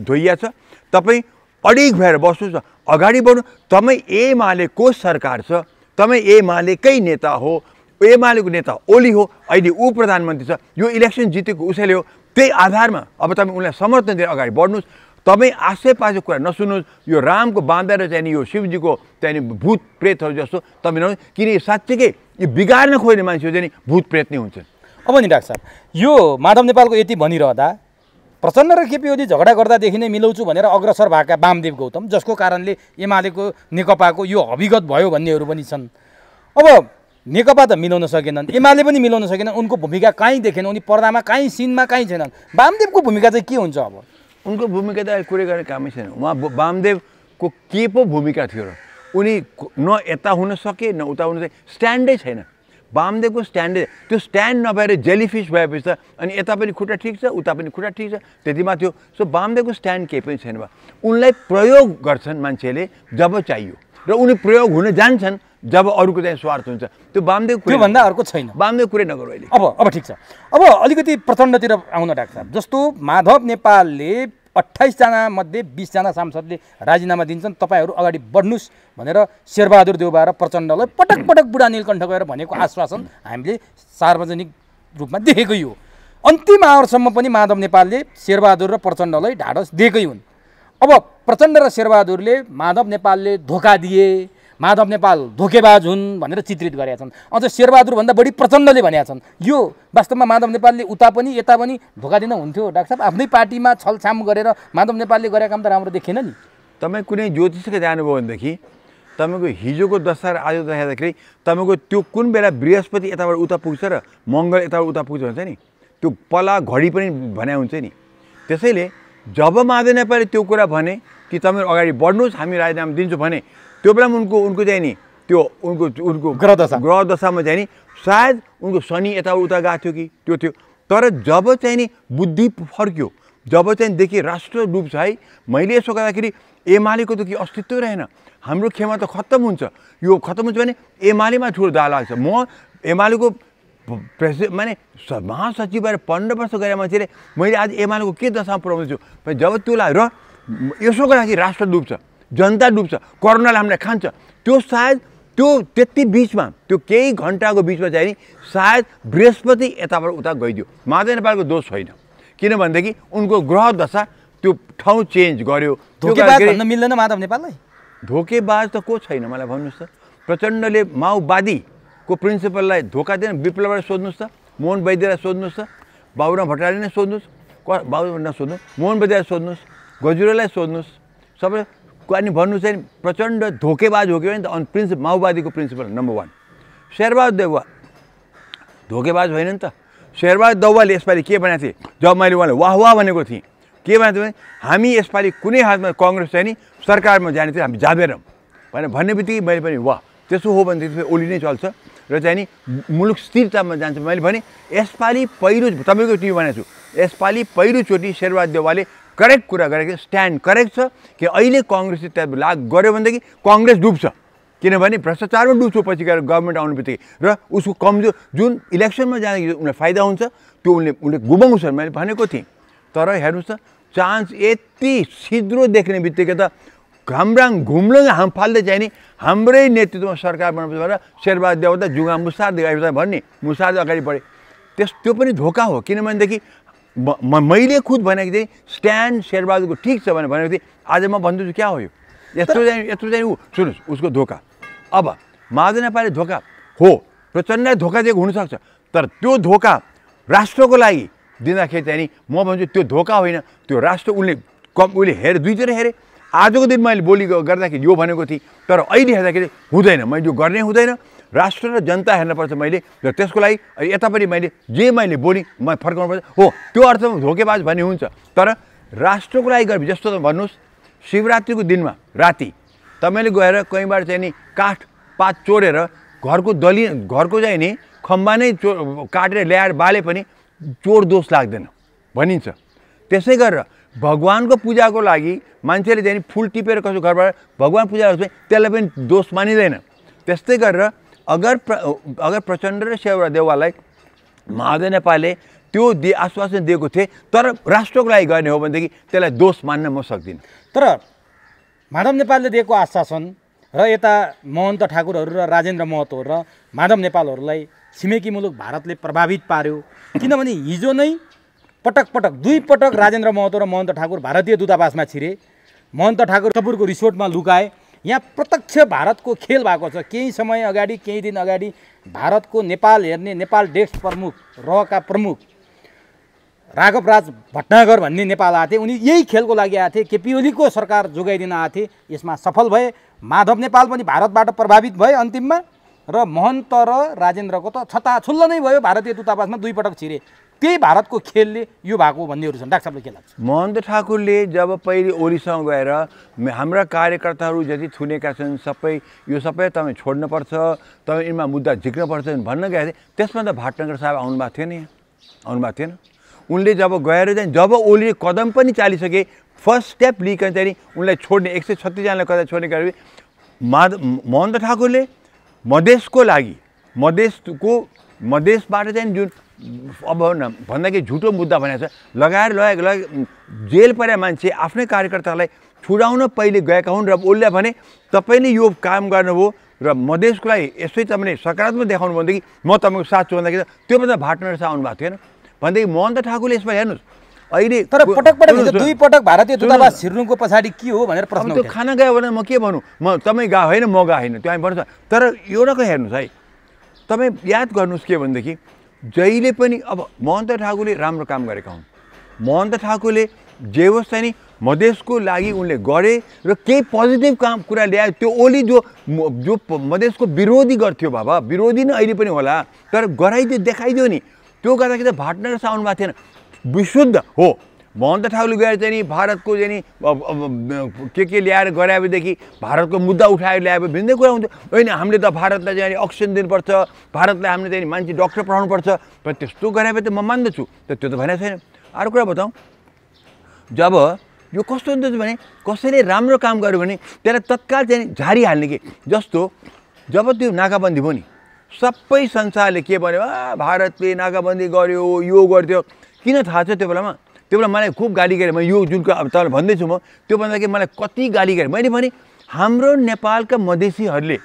धोइया छ। तपाईँ अडिग भएर बस्नुहोस्, अगाडि बढ्नु। तपाईँ एमालेको सरकार छ, तपाईँ एमालेकै नेता हो, एमालेको नेता ओली हो, अहिले ऊ प्रधानमन्त्री छ, यो इलेक्सन जितेको उसैले हो। त्यही आधारमा अब तपाईँ उनलाई समर्थन दिएर अगाडि बढ्नुहोस्। तपाईँ आसेपासे कुरा नसुन्नुहोस्। यो रामको बाँधेर चाहिँ यो शिवजीको चाहिँ भूत प्रेतहरू जस्तो तपाईँ नहुनु, किन साँच्चीकै यो बिगार्न खोज्ने मान्छेहरू चाहिँ भूत प्रेत नै हुन्छन्। अब नि डाक्टर साहब यो माधव नेपालको यति भनिरहँदा प्रचण्ड र केपी ओली झगडा गर्दादेखि नै मिलाउँछु भनेर अग्रसर भएका वामदेव गौतम, जसको कारणले एमालेको नेकपाको यो अभिगत भयो भन्नेहरू पनि छन्। अब नेकपा त मिलाउन सकेनन्, एमाले पनि मिलाउन सकेनन्, उनको भूमिका कहीँ देखेन, उनी पर्दामा कहीँ सिनमा कहीँ छैनन्। वामदेवको भूमिका चाहिँ के हुन्छ अब? उनको भूमिका त कुरै गर्ने कामै छैन। उहाँ वामदेवको के पो भूमिका थियो र? उनी न यता हुन सके न उता हुन सके, स्ट्यान्डै छैन वामदेवको। स्ट्यान्डै त्यो स्ट्यान्ड नभएर जेलीफिस भएपछि त अनि यता पनि खुट्टा ठिक छ उता पनि खुट्टा ठिक छ त्यतिमा थियो। सो वामदेवको स्ट्यान्ड केही पनि छैन। उनलाई प्रयोग गर्छन् मान्छेले जब चाहियो र उनी प्रयोग हुन जान्छन् जब अरूको चाहिँ स्वार्थ हुन्छ। त्यो वामदेव त्योभन्दा अर्को छैन। वामदेव कुरै नगरौँ अहिले। अब ठिक छ। अब अलिकति प्रचण्डतिर आउन डाक्टर साहब, जस्तो माधव नेपालले 28 जना मध्ये 20 जना सांसदले राजीनामा दिन्छन्, तपाईँहरू अगाडि बढ्नुहोस् भनेर शेरबहादुर देउबा र प्रचण्डलाई पटक पटक बुढा नीलकण्ठ गएर भनेको आश्वासन हामीले सार्वजनिक रूपमा देखेकै हो। अन्तिम आवरसम्म पनि माधव नेपालले शेरबहादुर र प्रचण्डलाई ढाडस दिएकै हुन्। अब प्रचण्ड र शेरबहादुरले माधव नेपालले धोका दिए, माधव नेपाल धोकेबाज हुन् भनेर चित्रित गरेका छन्। अझ शेरबहादुरभन्दा बढी प्रचण्डले भनेका छन्। यो वास्तवमा माधव नेपालले उता पनि यता पनि धोका दिन हुन्थ्यो डाक्टर साहब? आफ्नै पार्टीमा छलछाम गरेर माधव नेपालले गरेका काम त राम्रो देखिएन नि। तपाईँ कुनै ज्योतिषको जानुभयो भनेदेखि तपाईँको हिजोको दशा र आजको दशा हेर्दाखेरि तपाईँको त्यो कुन बेला बृहस्पति यताबाट उता पुग्छ र मङ्गल यताबाट उता पुग्छ भन्छ नि, त्यो पला घडी पनि भने हुन्छ नि। त्यसैले जब माधव नेपालले त्यो कुरा भने कि तपाईँहरू अगाडि बढ्नुहोस् हामी राजीनामा दिन्छौँ भने त्यो बेलामा उनको चाहिँ नि त्यो उनको ग्रह दशामा चाहिँ नि सायद उनको शनि यताबाट उता गएको थियो कि त्यो थियो। तर जब चाहिँ नि बुद्धि फर्क्यो, जब चाहिँ देखि राष्ट्र डुब्छ है, मैले यसो गर्दाखेरि एमालेको त के अस्तित्व रहेन, हाम्रो क्षमता खत्तम हुन्छ। यो खत्तम हुन्छ भने एमालेमा ठुलो दाल लाग्छ। म एमालेको माने महासचिव भएर 15 वर्ष गएर मान्छेले मैले आज एमालेको के दशामा पुऱ्याउँदैछु जब त्यो लाग्यो र यसो गर्दाखेरि राष्ट्र डुब्छ, जनता डुब्छ, कोरोनाले हामीलाई खान्छ। त्यो सायद त्यो त्यति बिचमा त्यो केही घन्टाको बिचमा चाहिँ नि सायद बृहस्पति यताबाट उता गइदियो। माधव नेपालको दोष होइन, किनभनेदेखि उनको ग्रह दशा त्यो ठाउँ चेन्ज गर्यो। धोकेबाज भन्न मिल्दैन माधव नेपाललाई? धोकेबाज त को छैन मलाई भन्नुहोस् त। प्रचण्डले माओवादीको प्रिन्सिपललाई धोका दिएन? विप्लवलाई सोध्नुहोस् त, मोहन वैद्यलाई सोध्नुहोस् त, बाबुराम भट्टराईले नै सोध्नुहोस्, बाबुराम नसोध्नु, मोहन वैद्यलाई सोध्नुहोस्, गजुरेलाई सोध्नुहोस्, सबै अनि भन्नु चाहिँ प्रचण्ड धोकेबाज हो कि होइन त? माओवादीको प्रिन्सिपल नम्बर 1 शेरबहादुर देउवा धोकेबाज होइन नि त। शेरबहादुर देउवाले यसपालि के भनेको थिए जब मैले उहाँलाई वाह वाह भनेको थिएँ, के भनेको थिएँ भने हामी यसपालि कुनै हालतमा कङ्ग्रेस चाहिँ नि सरकारमा जाने थियो, हामी जाँदैनौँ भनेर भन्ने बित्तिकै मैले पनि वाह त्यसो हो भनेदेखि ओली नै चल्छ र चाहिँ नि मुलुक स्थिरतामा जान्छ। मैले भने यसपालि पहिलो तपाईँको टिभी भनेको छु, यसपालि पहिलोचोटि शेरबहादुर देउवाले करेक्ट कुरा गरेको, स्ट्यान्ड करेक्ट छ कि अहिले कङ्ग्रेसले त्यहाँ लाग गऱ्यो भनेदेखि कङ्ग्रेस डुब्छ, किनभने भ्रष्टाचारमा डुब्छ पछि गएर गभर्मेन्ट आउनु बित्तिकै र उसको कमजोर जुन इलेक्सनमा जाँदाखेरि उनीलाई फाइदा हुन्छ त्यो उनले गुमाउँछन् मैले भनेको थिएँ। तर हेर्नुहोस् त चान्स यति सिद्रो देख्ने बित्तिकै त घामराङ घुम्लुङ हाम फाल्दै चाहिँ नि हाम्रै नेतृत्वमा सरकार बनाउँछ भनेर शेरबहादुर देउवा त जुगा मुसार्दै गएपछि भन्ने मुसार्दै अगाडि बढे। त्यो पनि धोका हो, किनभनेदेखि मैले खुद भनेको थिएँ स्ट्यान्ड शेरबहादुरको ठिक छ भनेको थिएँ। आज म भन्दैछु क्या हो यो यत्रो चाहिँ सुन्नुहोस् उसको धोका। अब माधव नेपालले धोका हो, प्रचण्डलाई धोका दिएको हुनसक्छ, तर त्यो धोका राष्ट्रको लागि दिँदाखेरि चाहिँ नि म भन्छु त्यो धोका होइन, त्यो राष्ट्र उसले हेरे दुईतिर हेरे। आजको दिन मैले बोली गर्दाखेरि यो भनेको थिएँ, तर अहिले हेर्दाखेरि हुँदैन, मैले यो गर्ने हुँदैन, राष्ट्र र जनता हेर्नुपर्छ मैले। र त्यसको लागि यता पनि मैले बोली म फर्काउनुपर्छ हो, त्यो अर्थमा धोकेबाज भन्ने हुन्छ। तर राष्ट्रको लागि गर्भी जस्तो त भन्नुहोस् शिवरात्रिको दिनमा राति तपाईँले गएर कहीँबाट चाहिँ नि काठ पात चोरेर घरको चाहिँ नि खम्बा नै काटेर ल्याएर बाले पनि चोर दोष लाग्दैन भनिन्छ। त्यसै गरेर भगवानको पूजाको लागि मान्छेले चाहिँ फुल टिपेर कसो घरबाट भगवान पूजा गर्छ त्यसलाई पनि दोष मानिँदैन। त्यस्तै गरेर अगर प्रचण्ड र शेरबहादुर देउवालाई माधव नेपालले त्यो आश्वासन दिएको थिए तर राष्ट्रको लागि गर्ने हो भनेदेखि त्यसलाई दोष मान्न म सक्दिनँ। तर माधव नेपालले दिएको आश्वासन र यता महन्त ठाकुरहरू र राजेन्द्र महतो र माधव नेपालहरूलाई छिमेकी मुलुक भारतले प्रभावित पार्यो, किनभने हिजो नै पटक दुई पटक राजेन्द्र महतो र महन्त ठाकुर भारतीय दूतावासमा छिरे, महन्त ठाकुर कपुरको रिसोर्टमा लुकाए। यहाँ प्रत्यक्ष भारतको खेल भएको छ। केही समय अगाडि केही दिन अगाडि भारतको नेपाल हेर्ने नेपाल डेस्क प्रमुख रहका प्रमुख राघवराज भट्टनागर भन्ने नेपाल आए थिए, उनी यही खेलको लागि आए थिए, केपी ओलीको सरकार जोगाइदिन आए थिए। यसमा सफल भए, माधव नेपाल पनि भारतबाट प्रभावित भए, अन्तिममा र महन्त र राजेन्द्रको त छताछुल्ल नै भयो। भारतीय दूतावासमा 2 पटक छिरे। त्यही भारतको खेलले यो भएको भन्नेहरू छन्। डाक्टर साहबले के लाग्छ? महन्त ठाकुरले जब पहिले ओलीसँग गएर हाम्रा कार्यकर्ताहरू जति थुनेका छन् सबै यो सबै तपाईँ छोड्नुपर्छ, तपाईँ यिनमा मुद्दा झिक्नुपर्छ भन्न गएको थिए। त्यसमा त भटनागर साहब आउनुभएको थिएन, यहाँ आउनुभएको थिएन। उनले जब गएर चाहिँ जब ओलीले कदम पनि चालिसके फर्स्ट स्टेप लिइकन चाहिँ उनलाई छोड्ने 136 जनालाई कता छोड्ने गरे महन्त ठाकुरले मधेसको लागि मधेसबाट चाहिँ जुन अब भन्दाखेरि झुटो मुद्दा भनेको छ लगाएर जेल परे मान्छे आफ्नै कार्यकर्तालाई छुडाउन पहिले गएका हुन् र ओलीले भने तपाईँले यो काम गर्नुभयो र मधेसको लागि यसै तपाईँले सकारात्मक देखाउनु भनेदेखि म तपाईँको साथ छु भन्दाखेरि त्योभन्दा भाटनगर साथ आउनु भएको थिएन भनेदेखि महन्त ठाकुरले यसमा हेर्नुहोस् अहिले तर पटक 2 पटक भारतीय दूतावास छिर्नुको पछाडि के हो भनेर प्रश्न त्यो खाना गयो भने म के भनौँ, म तपाईँ गएको होइन म गएको होइन त्यो हामी भन्छ। तर एउटाको हेर्नुहोस् है, तपाईँ याद गर्नुहोस् के भनेदेखि जहिले पनि अब महन्त ठाकुरले राम्रो काम गरेका हुन्। महन्त ठाकुरले जे होस् चाहिँ नि मधेसको लागि उनले गरे र केही पोजिटिभ काम कुरा ल्यायो। त्यो ओली जो मधेसको विरोधी गर्थ्यो बाबा, विरोधी नै अहिले पनि होला, तर गराइदियो देखाइदियो नि। त्यो गर्दाखेरि त भाटनगर आउनु भएको थिएन। विशुद्ध हो महन्त ठाकुरले गएर चाहिँ नि भारतको चाहिँ नि के ल्याएर गराएदेखि भारतको मुद्दा उठाएर ल्याए भिन्दै कुरा हुन्थ्यो। होइन हामीले त भारतलाई चाहिँ अक्सिजन दिनुपर्छ, भारतलाई हामीले चाहिँ मान्छे डक्टर पढाउनुपर्छ, तर त्यस्तो गराए त म मान्दछु। त त्यो त भनेको छैन। अर्को कुरा बताउँ, जब यो कस्तो हुन्छ भने कसैले राम्रो काम गर्यो भने त्यसलाई तत्काल चाहिँ झारिहाल्ने कि जस्तो जब त्यो नाकाबन्दी भयो नि सबै संसारले के भन्यो, भारतले नाकाबन्दी गर्यो यो गर्थ्यो। किन थाहा छ त्यो बेला मलाई खुब गाली गरे। म यो जुन अब तपाईँलाई भन्दैछु म त्यो भन्दाखेरि मलाई कति गाली गरे। मैले भने हाम्रो नेपालका मधेसीहरूले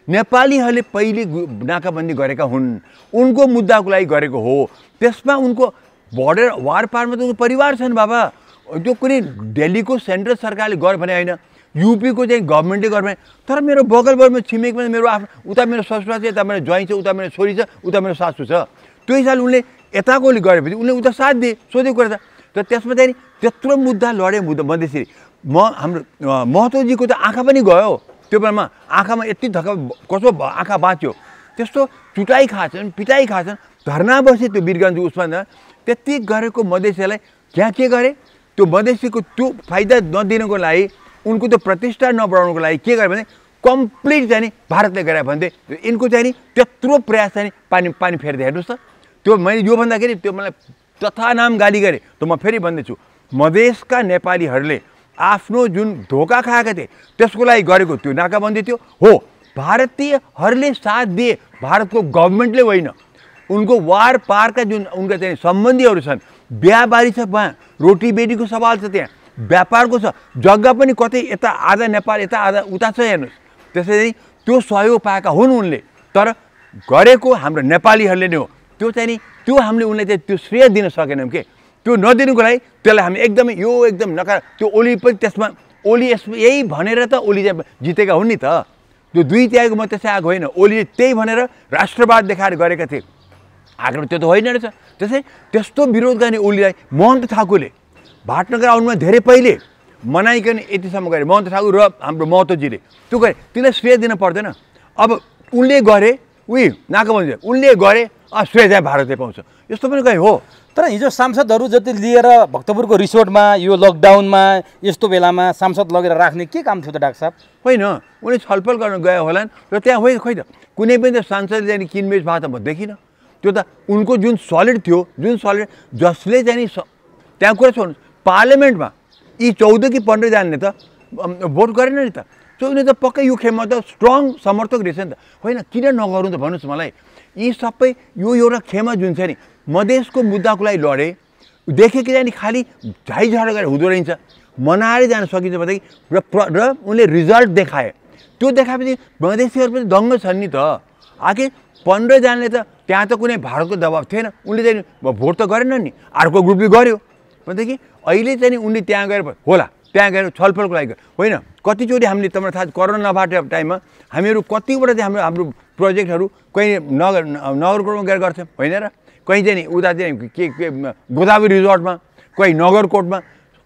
नेपालीहरूले पहिले नाकाबन्दी गरेका हुन्, उनको मुद्दाको लागि गरेको हो। त्यसमा उनको बर्डर वार पारमा त उनको परिवार छन् बाबा। त्यो कुनै दिल्लीको सेन्ट्रल सरकारले गर्यो भने होइन, युपीको चाहिँ गभर्मेन्टले गर्यो भने। तर मेरो बगलमा छिमेकमा मेरो आफ्नो उता मेरो ससुरा छ, यता मेरो ज्वाइँ छ, उता मेरो छोरी छ, उता मेरो सासू छ। त्यो हिसाबले उनले यताकोले गरेपछि उनले उता साथ दिए, सोधेको कुरा त। तर त्यसमा चाहिँ त्यत्रो मुद्दा लडे मधेसी। हाम्रो महतोजीको त आँखा पनि गयो त्यो बेलामा। आँखामा यति धक्का कसो आँखा बाँच्यो। त्यस्तो चुटाइ खाछन्, पिटाइ खाछन्, धर्ना बसे त्यो वीरगञ्ज उसमा त्यति गरेको मधेसीलाई त्यहाँ के गरे, त्यो मधेसीको त्यो फाइदा नदिनको लागि उनको त्यो प्रतिष्ठा नबढाउनुको लागि के गर्यो भने कम्प्लिट चाहिँ नि भारतले गरे भन्थे। यिनको चाहिँ नि त्यत्रो प्रयास चाहिँ पानी फेर्दै हेर्नुहोस् त। त्यो मैले यो भन्दाखेरि त्यो मलाई तथा नाम गाली गरे। त म फेरि भन्दैछु मधेसका नेपालीहरूले आफ्नो जुन धोका खाएका थिए त्यसको लागि गरेको त्यो नाकाबन्दी थियो हो। भारतीयहरूले साथ दिए, भारतको गभर्मेन्टले होइन। उनको वार पारका जुन उनका चाहिँ सम्बन्धीहरू छन्, बिहाबारी छ वहाँ, रोटीबेटीको सवाल छ, त्यहाँ व्यापारको छ, जग्गा पनि कतै यता आधा नेपाल यता आधा उता छ हेर्नुहोस्। त्यसैले त्यो सहयोग पाएका हुन् उनले। तर गरेको हाम्रो नेपालीहरूले नै हो। त्यो चाहिँ नि त्यो हामीले उनलाई चाहिँ त्यो श्रेय दिन सकेनौँ के। त्यो नदिनुको लागि त्यसलाई हामी एकदमै यो एकदम नकार। त्यो ओली पनि त्यसमा ओली यही भनेर त ओली चाहिँ जितेका हुन् नि त। त्यो दुई त्यागको म त्यसै आएको होइन, ओलीले त्यही भनेर राष्ट्रवाद देखाएर गरेका थिए। आखिरमा त्यो त होइन रहेछ। त्यसै त्यस्तो विरोध गर्ने ओलीलाई महन्त ठाकुरले भाटनगर आउनुमा धेरै पहिले मनाइकन यतिसम्म गरे। महन्त ठाकुर र हाम्रो महतोजीले त्यो गरे, त्यसलाई श्रेय दिन पर्दैन। अब उनले गरे नाकाबन्दी, उनले गरे श्रेय चाहिँ भारतले पाउँछ, यस्तो पनि कहीँ हो। तर हिजो सांसदहरू जति लिएर भक्तपुरको रिसोर्टमा यो लकडाउनमा यस्तो बेलामा सांसद लगेर राख्ने के काम थियो त डाक्टर साहब? होइन, उनी छलफल गर्न गयो होलान् र त्यहाँ होइन खोइ त कुनै पनि त सांसदले चाहिँ किनबेच भएको त म देखिनँ। त्यो त उनको जुन सलिड थियो, जुन सलिड जसले चाहिँ त्यहाँ कुरा छोड्नु पार्लियामेन्टमा यी 14 कि 15 जनाले त भोट गरेन नि त। उनी त पक्कै यो खेलमा त स्ट्रङ समर्थक रहेछ नि त। होइन किन नगरौँ त भन्नुहोस् मलाई। यी सबै यो एउटा खेमा जुन छ नि मधेसको मुद्दाको लागि लडे, देखे कि जाने खालि झाइझगडा गरेर हुँदो रहेछ, मनाएर जान सकिन्छ भनेदेखि र उनले रिजल्ट देखाए। त्यो देखाएपछि मधेसीहरू पनि दङ्ग छन् नि त। आखिर 15 जनाले त त्यहाँ त कुनै भारतको दबाब थिएन, उनले चाहिँ भोट त गरेन नि, अर्को ग्रुपले गर्यो भनेदेखि अहिले चाहिँ उनले त्यहाँ गएर होला, त्यहाँ गएर छलफलको लागि होइन। कतिचोटि हामीले तपाईँलाई थाहा छ कोरोना नभएको टाइममा हामीहरू कतिवटा चाहिँ हाम्रो प्रोजेक्टहरू कहीँ नगरकोटमा गएर गर्छौँ होइन र, कहीँ चाहिँ उता चाहिँ के गोदावरी रिजोर्टमा, कहीँ नगरकोटमा,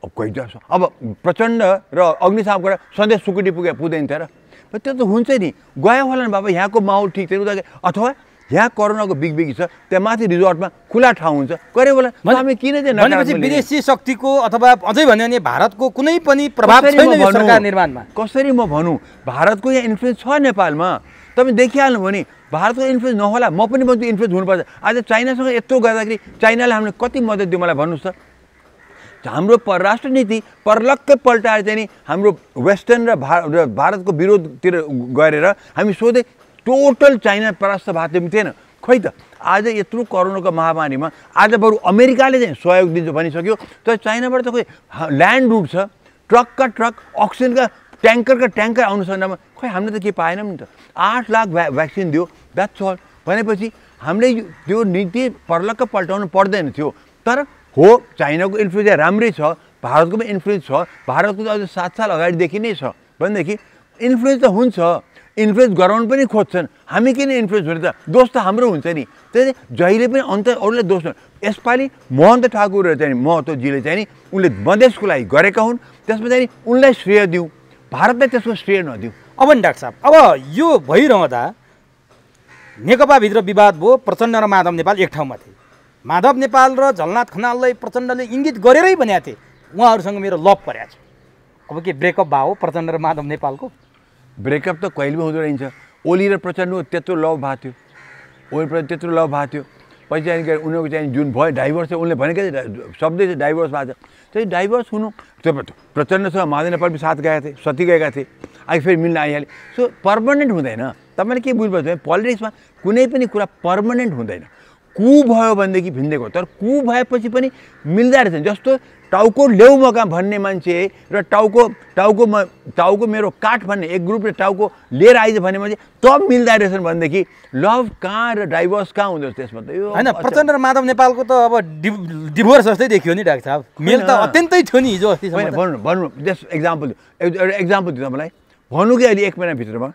कोही अब प्रचण्ड र अग्निसामबाट सधैँ सुकुटी पुग्दैन थियो र। त्यो त हुन्छ नि, गयो होला नि बाबा, यहाँको माहौल ठिक छैन उता, अथवा यहाँ कोरोनाको बिगबिगी छ, त्यहाँ माथि रिजोर्टमा खुला ठाउँ हुन्छ, गऱ्यो होला। हामी किन चाहिँ भनेपछि विदेशी शक्तिको अथवा अझै भन्यो भने भारतको कुनै पनि प्रभाव छैन यो सरकार निर्माणमा? कसरी म भनौँ, भारतको यहाँ इन्फ्लुएन्स छ नेपालमा, तपाईँ देखिहाल्नुभयो नि, भारतको इन्फ्लुएन्स नहोला, म पनि भन्छु इन्फ्लुएन्स हुनुपर्छ। आज चाइनासँग यत्रो गर्दाखेरि चाइनाले हामीले कति मद्दत दियो मलाई भन्नुहोस् त। हाम्रो परराष्ट्र नीति पर्लक्कै पल्टाएर चाहिँ नि हाम्रो वेस्टर्न र भारतको विरोधतिर गरेर हामी सोधे टोटल चाइना परास्त भएको थिएन। खोइ त आज यत्रो कोरोनाको महामारीमा आज बरु अमेरिकाले चाहिँ सहयोग दिन्छ भनिसक्यो, तर चाइनाबाट त खोइ ल्यान्ड रुट छ, ट्रकका ट्रक, अक्सिजनका ट्याङ्कर आउनु सक्दैमा, खोइ हामीले त के पाएनौँ नि त। 8 लाख भ्याक्सिन दियो, द्याट्स अल। भनेपछि हामीले त्यो नीति पर्लक्क पल्टाउनु पर्दैन थियो। तर हो, चाइनाको इन्फ्लुएन्स राम्रै छ, भारतको पनि इन्फ्लुएन्स छ, भारतको त अझ 7 साल अगाडिदेखि नै छ भनेदेखि इन्फ्लुएन्स त हुन्छ, इन्फ्लुएन्स गराउनु पनि खोज्छन्। हामी किन इन्फ्लुएन्स हुने त? दोष त हाम्रो हुन्छ नि। त्यही जहिले पनि अन्त अरूलाई दोष न। यसपालि महन्त ठाकुर चाहिँ महतोजीले चाहिँ नि उनले मधेसको लागि गरेका हुन्, त्यसमा चाहिँ उनलाई श्रेय दिउँ, भारतलाई त्यसको श्रेय नदिउँ। अब नि डाक्टर साहब, अब यो भइरहँदा नेकपाभित्र विवाद भयो, प्रचण्ड र माधव नेपाल एक ठाउँमा थिए। माधव नेपाल र झलनाथ खनाललाई प्रचण्डले इङ्गित गरेरै भनेका थिए उहाँहरूसँग मेरो लभ परेको छ। अब के ब्रेकअप भयो प्रचण्ड र माधव नेपालको? ब्रेकअप त कहिले पनि हुँदो रहेछ। ओली र प्रचण्डको त्यत्रो लभ भएको थियो, ओली प्रचण्ड त्यत्रो लभ भएको थियो, पछि चाहिँ उनीहरूको चाहिँ जुन भयो डाइभोर्स चाहिँ उनले भनेकै शब्दै चाहिँ डाइभोर्स भएको छ। त्यही डाइभोर्स हुनु, त्यो प्रचण्डसँग माधव नेपाल पनि साथ गएका थिए, सती गएका थिए, अहिले फेरि मिल्न आइहाले। सो पर्मानेन्ट हुँदैन। तपाईँले के बुझ्नुपर्छ भने पोलिटिक्समा कुनै पनि कुरा पर्मानेन्ट हुँदैन। कु भयो भनेदेखि भिन्दैको, तर कु भएपछि पनि मिल्दो रहेछ। जस्तो टाउको ल्याउ मका भन्ने मान्छे र टाउको मेरो काठ भन्ने एक ग्रुपले टाउको लिएर आइज भन्ने मान्छे तब मिल्दो रहेछन् भनेदेखि लभ कहाँ र डाइभोर्स कहाँ हुँदो रहेछ त्यसमा त? यो होइन, प्रचण्ड र माधव नेपालको त अब डिभोर्स जस्तै देखियो नि डाक्टर साहब, मेल त अत्यन्तै थियो नि हिजो अस्ति। भन्नु जस्ट एक्जाम्पल दिउँ तपाईँलाई, भनौँ कि अहिले 1 महिनाभित्रमा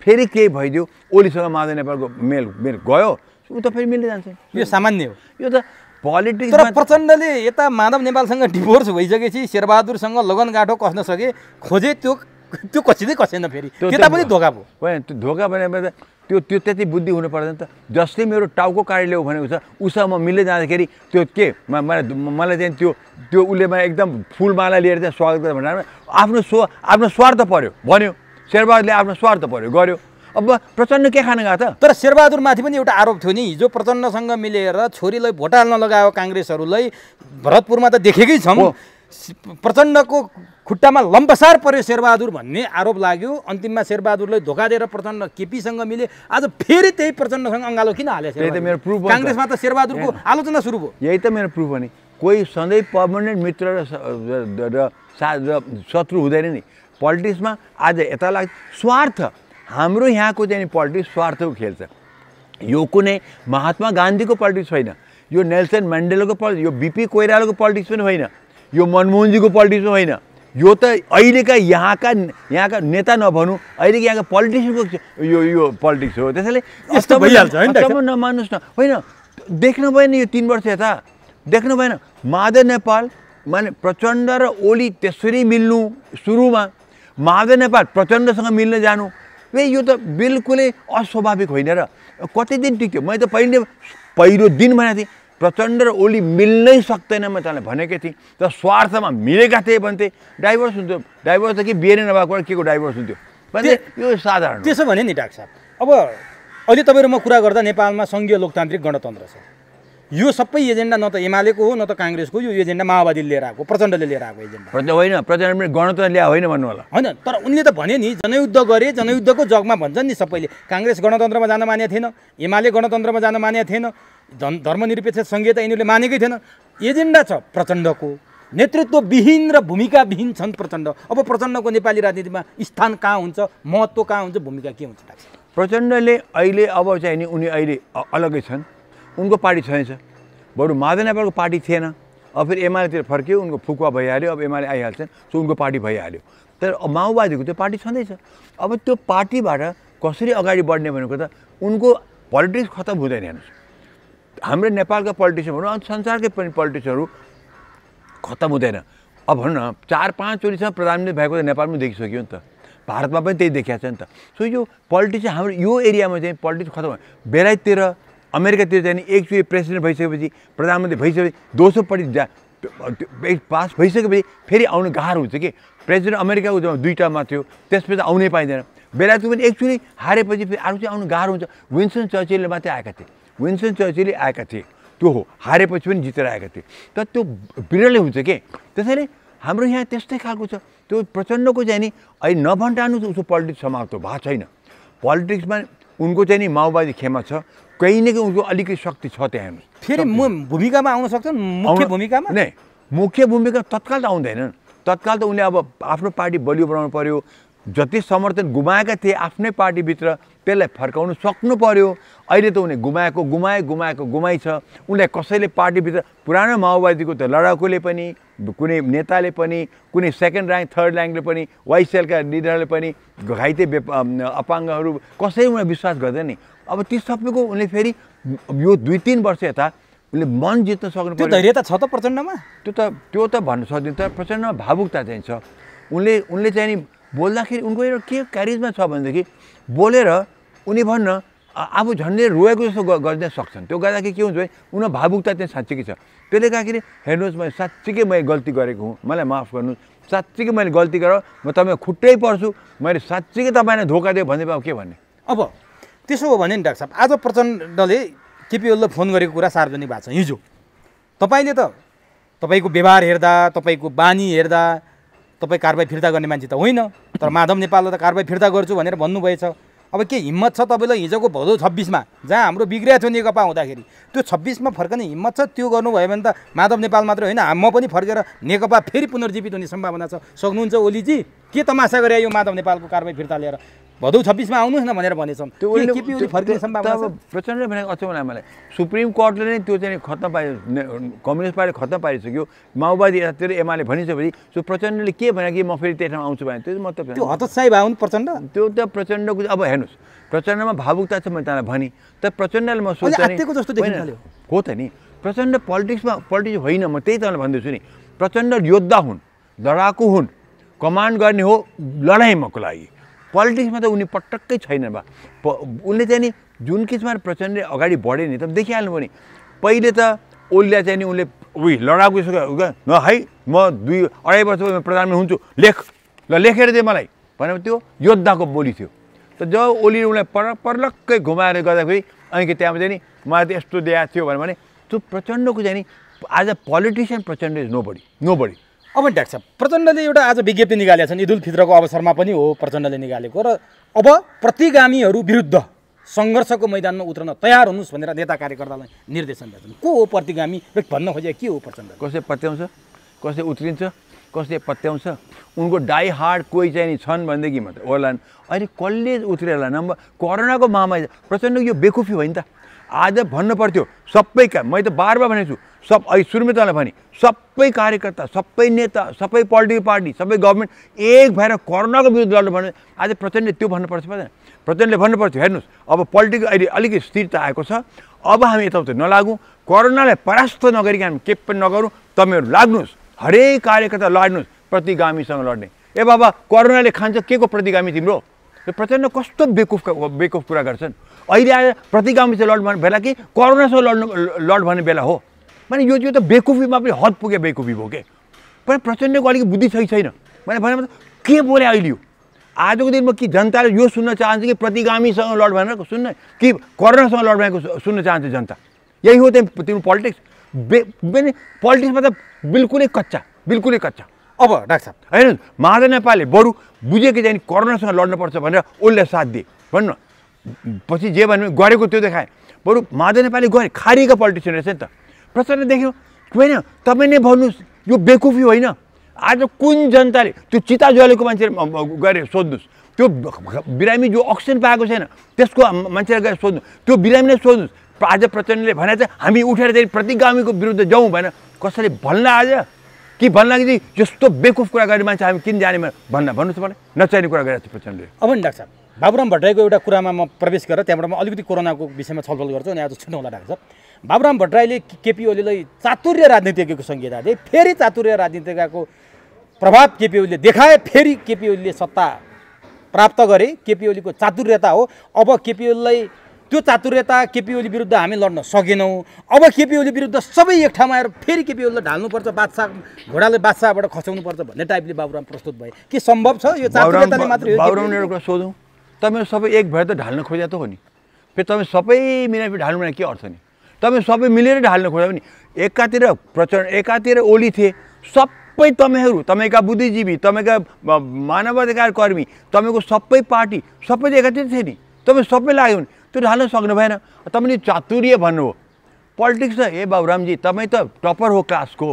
फेरि केही भइदियो, ओलीसँग माधव नेपालको मेल गयो, ऊ त फेरि मिल्दै जान्छ। यो सामान्य हो, यो त पोलिटिक्स। तर प्रचण्डले यता माधव नेपालसँग डिभोर्स भइसकेपछि शेरबहादुरसँग लगनगाँठो कस्न सके, खोजे, त्यो कसिँदै कसेन, फेरि त्यता पनि धोका भयो। होइन, त्यो धोका भने त्यो त्यति बुद्धि हुनु पर्दैन त। जसले मेरो टाउको काटेर ल्याऊ भनेको छ, उसँग म मिल्दै जाँदाखेरि त्यो के मलाई चाहिँ त्यो उसले एकदम फुलमाला लिएर चाहिँ स्वागत गरेर भनेर आफ्नो स्वार्थ पर्यो भन्यो, शेरबहादुरले आफ्नो स्वार्थ पर्यो गर्यो। अब प्रचण्ड के खान गएको त? तर शेरबहादुरमाथि पनि एउटा आरोप थियो नि हिजो, प्रचण्डसँग मिलेर छोरीलाई भोट हाल्न लगायो काङ्ग्रेसहरूलाई। भरतपुरमा त देखेकै छौँ, प्रचण्डको खुट्टामा लम्बसार पर्यो शेरबहादुर भन्ने आरोप लाग्यो। अन्तिममा शेरबहादुरलाई धोका दिएर प्रचण्ड केपीसँग मिले। आज फेरि त्यही प्रचण्डसँग अँगालो किन हाले? त्यही त मेरो प्रुफ। काङ्ग्रेसमा त शेरबहादुरको आलोचना सुरु भयो। यही त मेरो प्रुफ हो नि। कोही सधैँ पर्मानेन्ट मित्र र शत्रु हुँदैन नि पोलिटिक्समा। आज यता लाग्छ स्वार्थ। हाम्रो यहाँको चाहिँ पोलिटिक्स स्वार्थको खेल छ। यो कुनै महात्मा गान्धीको पोलिटिक्स होइन, यो नेल्सन मण्डेलाको पोलिटिक्स, यो बिपी कोइरालाको पोलिटिक्स पनि होइन, यो मनमोहनजीको पोलिटिक्स पनि होइन। यो त अहिलेका यहाँका नेता नभनौँ, अहिलेको यहाँका पोलिटिसियनको यो पोलिटिक्स हो। त्यसैले यस्तो भइहाल्छ होइन, नमान्नुहोस् न। होइन, देख्नु भएन यो 3 वर्ष यता, देख्नु भएन माधव नेपाल माने प्रचण्ड र ओली त्यसरी मिल्नु, सुरुमा माधव नेपाल प्रचण्डसँग मिल्न जानु, यो त बिल्कुलै अस्वाभाविक होइन र कति दिन टिक्यो? मैले त पहिलो दिन भनेको थिएँ प्रचण्ड र ओली मिल्नै सक्दैन, म तँलाई भनेकै थिएँ। तर स्वार्थमा मिलेका थिए भन्थे डाइभोर्स हुन्थ्यो। डाइभोर्स त कि बिहे नभएको के को डाइभोर्स हुन्थ्यो भने यो साधारण। त्यसो भने नि डाक्टर साहब, अब अहिले तपाईँहरू म कुरा गर्दा नेपालमा सङ्घीय लोकतान्त्रिक गणतन्त्र छ। यो सबै एजेन्डा न त एमालेको हो न त काङ्ग्रेसको, यो एजेन्डा माओवादीले लिएर आएको, प्रचण्डले लिएर आएको एजेन्डा होइन। प्रचण्ड पनि गणतन्त्र ल्या होइन भन्नु होला होइन, तर उनले त भने नि जनयुद्ध गरे, जनयुद्धको जगमा भन्छन् नि सबैले। काङ्ग्रेस गणतन्त्रमा जान मानेको थिएन, एमाले गणतन्त्रमा जान मानेको थिएन, धर्मनिरपेक्ष सङ्घीयता यिनीहरूले मानेकै थिएन। एजेन्डा छ प्रचण्डको, नेतृत्वविहीन र भूमिकाविहीन छन् प्रचण्ड। अब प्रचण्डको नेपाली राजनीतिमा स्थान कहाँ हुन्छ, महत्त्व कहाँ हुन्छ, भूमिका के हुन्छ? प्रचण्डले अहिले अब चाहिँ नि उनी अहिले अलग्गै छन्, उनको पार्टी छैन। बरु माधव नेपालको पार्टी थिएन, अब फेरि एमालेतिर फर्क्यो, उनको फुकुवा भइहाल्यो, अब एमाले आइहाल्छन्, सो उनको पार्टी भइहाल्यो। तर माओवादीको त्यो पार्टी छँदैछ। अब त्यो पार्टीबाट कसरी अगाडि बढ्ने भनेको त उनको पोलिटिक्स खतम हुँदैन। हेर्नुहोस्, हाम्रो नेपालका पोलिटिसियनहरू अनि संसारकै पनि पोलिटिक्सहरू खतम हुँदैन। अब भनौँ न 4-5 चोटिसम्म प्रधानमन्त्री भएको त नेपालमा देखिसक्यो नि त। भारतमा पनि त्यही देखिएको छ नि त। सो यो पोलिटिक्स हाम्रो यो एरियामा चाहिँ पोलिटिक्स खतम भयो। बेलायततिर अमेरिकातिर चाहिँ एकचोटि प्रेसिडेन्ट भइसकेपछि प्रधानमन्त्री भइसकेपछि दोस्रोपट्टि पास भइसकेपछि फेरि आउनु गाह्रो हुन्छ कि। प्रेसिडेन्ट अमेरिकाको जब 2टा मात्रै हो, त्यसपछि आउनै पाइँदैन। बेलायतको पनि एकचोटि हारेपछि फेरि अरू चाहिँ आउनु गाह्रो हुन्छ। विन्स्टन चर्चिलले मात्रै आएका थिए, विन्स्टन चर्चिलले आएका थिए, त्यो हो, हारेपछि पनि जितेर आएका थिए। तर त्यो बिरलै हुन्छ के। त्यसैले हाम्रो यहाँ त्यस्तै खालको छ। त्यो प्रचण्डको चाहिँ नि अहिले नभन्टानु उसको पोलिटिक्स समाप्त भएको छैन। पोलिटिक्समा उनको चाहिँ नि माओवादी खेमा छ, कहीँ न कहीँ उनको अलिकति शक्ति छ त्यहाँ हेर्नुहोस्। फेरि भूमिकामा आउन सक्छ, मुख्य भूमिकामा नै मुख्य भूमिका तत्काल त आउँदैनन्। तत्काल त उनले अब आफ्नो पार्टी बलियो बनाउनु पर्यो, जति समर्थन गुमाएका थिए आफ्नै पार्टीभित्र त्यसलाई फर्काउनु सक्नु पर्यो। अहिले त उनले गुमाइ छ। उनलाई कसैले पार्टीभित्र पुरानो माओवादीको त लडाकुले पनि, कुनै नेताले पनि, कुनै सेकेन्ड र्याङ्क थर्ड र्याङ्कले पनि, वाइसिएलका लिडरले पनि, घाइते अपाङ्गहरू कसैले उनलाई विश्वास गर्दैन नि। अब ती सबैको उनले फेरि यो 2-3 वर्ष यता उनले मन जित्न सक्नु पर्यो। त्यो धैर्यता छ त प्रचण्डमा? त्यो त भन्न सक्दिनँ। तर प्रचण्डमा भावुकता चाहिँ छ। उनले चाहिँ नि बोल्दाखेरि उनको एउटा के क्यारिजमा छ भनेदेखि बोलेर उनी भन्न आफू झन्डै रोएको जस्तो गर्न सक्छन्। त्यो गर्दाखेरि के हुन्छ भने उनीहरू भावुकता चाहिँ साँच्चीकै छ। त्यसले गर्दाखेरि हेर्नुहोस्, मैले साँच्चीकै मैले गल्ती गरेको हुँ, मलाई माफ गर्नुहोस्, साँच्चीकै मैले गल्ती गरेर म तपाईँको खुट्टै पर्छु, मैले साँच्चीकै तपाईँलाई धोका दियो भन्ने के भन्ने। अब त्यसो हो भने नि डाक्टर साहब, आज प्रचण्डले केपी ओलीलाई फोन गरेको कुरा सार्वजनिक भएको छ। हिजो तपाईँले त तपाईँको व्यवहार हेर्दा, तपाईँको बानी हेर्दा तपाईँ कारबाही फिर्ता गर्ने मान्छे त होइन, तर माधव नेपाललाई त कारबाही फिर्ता गर्छु भनेर भन्नुभएछ। अब के हिम्मत छ तपाईँलाई हिजोको भदौ 26मा जहाँ हाम्रो बिग्रिया थियो नेकपा हुँदाखेरि, त्यो 26मा फर्कने हिम्मत छ? त्यो गर्नुभयो भने त माधव नेपाल मात्र होइन, म पनि फर्केर नेकपा फेरि पुनर्जीवित हुने सम्भावना छ। सक्नुहुन्छ ओलीजी? के तमासा गरे यो माधव नेपालको कारबाही फिर्ता लिएर? भदौ 26मा आउनुहोस् न भनेर भनेछौँ। त्यो केपी ओली फर्किने सम्भावना छ? प्रचण्डले भनेको अचम्म मलाई, सुप्रिम कोर्टले नै त्यो चाहिँ खत्तम पारि, कम्युनिस्ट पार्टी खत्तम पारिसक्यो, माओवादी यतातिर एमाले भनिसकेपछि सो प्रचण्डले के भने कि म फेरि त्यही ठाउँमा आउँछु भने त्यो मतलब त्यो हतोत्साही भयो नि प्रचण्ड। त्यो त प्रचण्डको अब हेर्नुहोस्, प्रचण्डमा भावुकता छ, मैले तँलाई भने। तर प्रचण्डले म सोच्छु हो त नि, प्रचण्ड पोलिटिक्स होइन, म त्यही तपाईँलाई भन्दैछु नि। प्रचण्ड योद्धा हुन्, लडाकु हुन्, कमान्ड गर्ने हो लडाइँमाको लागि। पोलिटिक्समा त उनी पटक्कै छैन बा। उनले चाहिँ नि जुन किसिममा प्रचण्डले अगाडि बढे नि, त देखिहाल्नु भयो नि। पहिले त ओलीलाई चाहिँ नि उनले लडाकु न है म 2-2.5 वर्षपछि प्रधानमन्त्री हुन्छु, लेख ल, लेखेर दिए मलाई भनेर त्यो योद्धाको बोली थियो। त जब ओलीले उनलाई पर्लक्कै घुमाएर गर्दाखेरि अनि त्यहाँमा चाहिँ नि मलाई त यस्तो दिएको थियो भने त्यो प्रचण्डको चाहिँ नि आज politician Prachanda is nobody. अब डाक्टर साहब, प्रचण्डले एउटा आज विज्ञप्ति निकालेका छन्, ईद उल फित्रको अवसरमा पनि हो प्रचण्डले निकालेको, र अब प्रतिगामीहरू विरुद्ध सङ्घर्षको मैदानमा उत्रन तयार हुनुहोस् भनेर नेता कार्यकर्तालाई निर्देशन दिन्छन्। को हो प्रतिगामी भन्न खोजेको? के हो प्रचण्ड? कसै पत्याउँछ, कसै उत्रिन्छ, कसै पत्याउँछ। उनको डाई हार्ड कोही चाहिँ नि छन् भनेदेखि मात्र होला। अहिले कसले उत्रिएला? नम्बर कोरोनाको महामारी प्रचण्ड यो बेकुफी होइन त। आज भन्नु पर्थ्यो सबैका, मैले त बार भनेको छु, अहिले सुरुमै तँलाई भने सबै कार्यकर्ता, सबै नेता, सबै पोलिटिकल पार्टी, सबै गभर्मेन्ट एक भएर कोरोनाको विरुद्ध लड्नु भने आज प्रचण्डले त्यो भन्नुपर्छ पर्दैन? प्रचण्डले भन्नुपर्थ्यो हेर्नुहोस् अब पोलिटिकल अहिले अलिकति स्थिरता आएको छ, अब हामी यताउता नलागौँ, कोरोनालाई परास्त नगरिकन हामी के पनि नगरौँ, तपाईँहरू लाग्नुहोस्, हरेक कार्यकर्ता लड्नुहोस् प्रतिगामीसँग लड्ने। ए बाबा कोरोनाले खान्छ के को प्रतिगामी तिम्रो? यो प्रचण्ड कस्तो बेकुफ कुरा गर्छन्। अहिले आएर प्रतिगामीसँग लड भन्ने बेला कि कोरोनासँग लड भन्ने बेला हो? माने यो त बेकुफीमा पनि हद पुग्यो, बेकुफी भयो के। पण प्रचण्डको अलिकति बुद्धि छैन। मैले भने के बोले अहिले यो आजको दिनमा कि जनताले यो सुन्न चाहन्छ कि प्रतिगामीसँग लड भनेर सुन्न कि कोरोनासँग लड भनेको सुन्न चाहन्छ जनता? यही हो तिम्रो पोलिटिक्स। पोलिटिक्समा त बिल्कुलै कच्चा। अब डाक्टर साहब होइन, माधव नेपालले बरु बुझ्यो कि चाहिँ कोरोनासँग लड्नुपर्छ भनेर उसले साथ दिए भन्नु, पछि जे भन्नु गरेको त्यो देखाए। बरु माधव नेपालले गरे, खारिएका पोलिटिसियन रहेछ नि त। प्रचण्ड देख्यो होइन, तपाईँ नै भन्नुहोस् यो बेकुफी होइन। आज कुन जनताले त्यो चिता जलेको मान्छे गएर सोध्नुहोस्, त्यो बिरामी जो अक्सिजन पाएको छैन त्यसको मान्छेलाई गएर सोध्नु, त्यो बिरामीलाई सोध्नुहोस्। आज प्रचण्डले भने चाहिँ हामी उठेर चाहिँ प्रतिगामीको विरुद्ध जाउँ भनेर कसैले भन्ला आज कि भन्ला कि जस्तो बेकुफ कुरा गर्ने मान्छे हामी किन जाने भन्नुहोस् मलाई, नचाहिने कुरा गरेको छ प्रचण्डले। अब नि डाक्टर साहब, बाबुराम भट्टराईको एउटा कुरामा म प्रवेश गरेर त्यहाँबाट म अलिकति कोरोनाको विषयमा छलफल गर्छु अनि आज छुट्याउँला डाक्टर साहब। बाबुराम भट्टराईले केपी ओलीलाई चातुर्य राजनीतिज्ञको संहिता दिए, फेरि चातुर्य राजनीतिज्ञको प्रभाव केपी ओलीले देखाए, फेरि केपी ओलीले सत्ता प्राप्त गरे केपी ओलीको चातुर्यता हो। अब केपी ओलीलाई त्यो चातुर्यता केपी ओली विरुद्ध हामी लड्न सकेनौँ। अब केपी ओली विरुद्ध सबै एक ठाउँमा आएर फेरि केपी ओलीलाई ढाल्नुपर्छ, बादशाह घोडाले बादशाहबाट खसाउनुपर्छ भन्ने टाइपले बाबुराम प्रस्तुत भए। के सम्भव छ यो चातुर्यताले मात्रै हो? बाबुराम एउटा कुरा सोधौँ, तपाईँ सबै एक भएर त ढाल्न खोज्या त हो नि, फेरि तपाईँ सबै मिलेर ढाल्नु भने के अर्थ नि? तपाईँ सबै मिलेर ढाल्न खोज्दा पनि एकातिर प्रचण्ड एकातिर ओली थिए, सबै तपाईँहरू, तपाईँका बुद्धिजीवी, तपाईँका मानवाधिकार कर्मी, तपाईँको सबै पार्टी सबै एकातिर थिए नि, तपाईँ सबै लाग्यो भने त्यो ढाल्न सक्नु भएन। तपाईँले चातुर्य भन्नुभयो, पोलिटिक्स त ए बाबुरामजी तपाईँ त टपर हो क्लासको,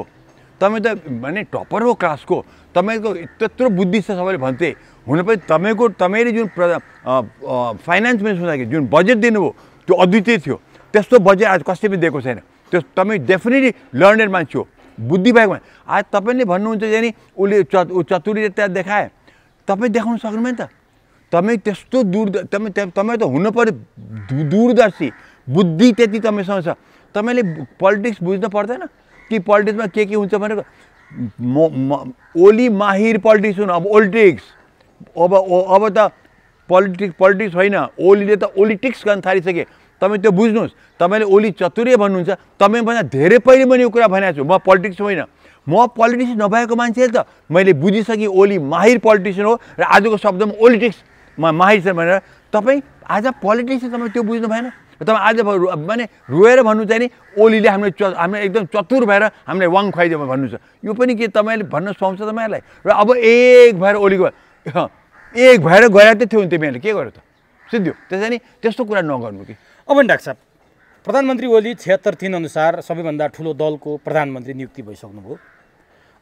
तपाईँ त भने टपर हो क्लासको, तपाईँको त्यत्रो बुद्धि छ सबैले भन्थे। हुन पनि तपाईँले जुन फाइनेन्स मिनिस्टर हुँदाखेरि जुन बजेट दिनुभयो त्यो अद्वितीय थियो, त्यस्तो बजेट आज कसैले पनि दिएको छैन। त्यो तपाईँ डेफिनेटली लर्नर मान्छे हो, बुद्धि भएको। आज तपाईँले भन्नुहुन्छ नि उसले चतुर्यता देखाए, तपाईँ देखाउन सक्नुभएन त? तपाईँ त्यस्तो तपाईँ त हुनु पऱ्यो दूरदर्शी, बुद्धि त्यति तपाईँसँग छ। तपाईँले पोलिटिक्स बुझ्नु पर्दैन कि पोलिटिक्समा के हुन्छ भनेको। ओली माहिर पोलिटिक्स हुनु, अब ओलिटिक्स अब त पोलिटिक्स होइन, ओलीले त ओलिटिक्स गर्न थालिसके। तपाईँ त्यो बुझ्नुहोस्, तपाईँले ओली चतुर्य भन्नुहुन्छ, तपाईँभन्दा धेरै पहिले मैले यो कुरा भनेको छु। म पोलिटिक्स होइन, म पोलिटिक्स नभएको मान्छे त मैले बुझिसकेँ ओली माहिर पोलिटिसियन हो र आजको शब्दमा ओलिटिक्समा माहिर छ भनेर। तपाईँ आज पोलिटिक्स तपाईँ त्यो बुझ्नु भएन। तपाईँ आज माने रोएर भन्नु चाहिँ नि ओलीले हामीले एकदम चतुर भएर हामीलाई वाङ खुवाइदियो भन्नु छ, यो पनि के तपाईँले भन्न सुहाउँछ तपाईँहरूलाई? र अब एक भएर ओलीको एक भएर गएर त थियो नि, तिमीहरूले के गर्यो त सिद्धो? त्यसै नि त्यस्तो कुरा नगर्नु कि। अब नि डाक्टर साहब, प्रधानमन्त्री ओली 76-3 अनुसार सबैभन्दा ठुलो दलको प्रधानमन्त्री नियुक्ति भइसक्नुभयो।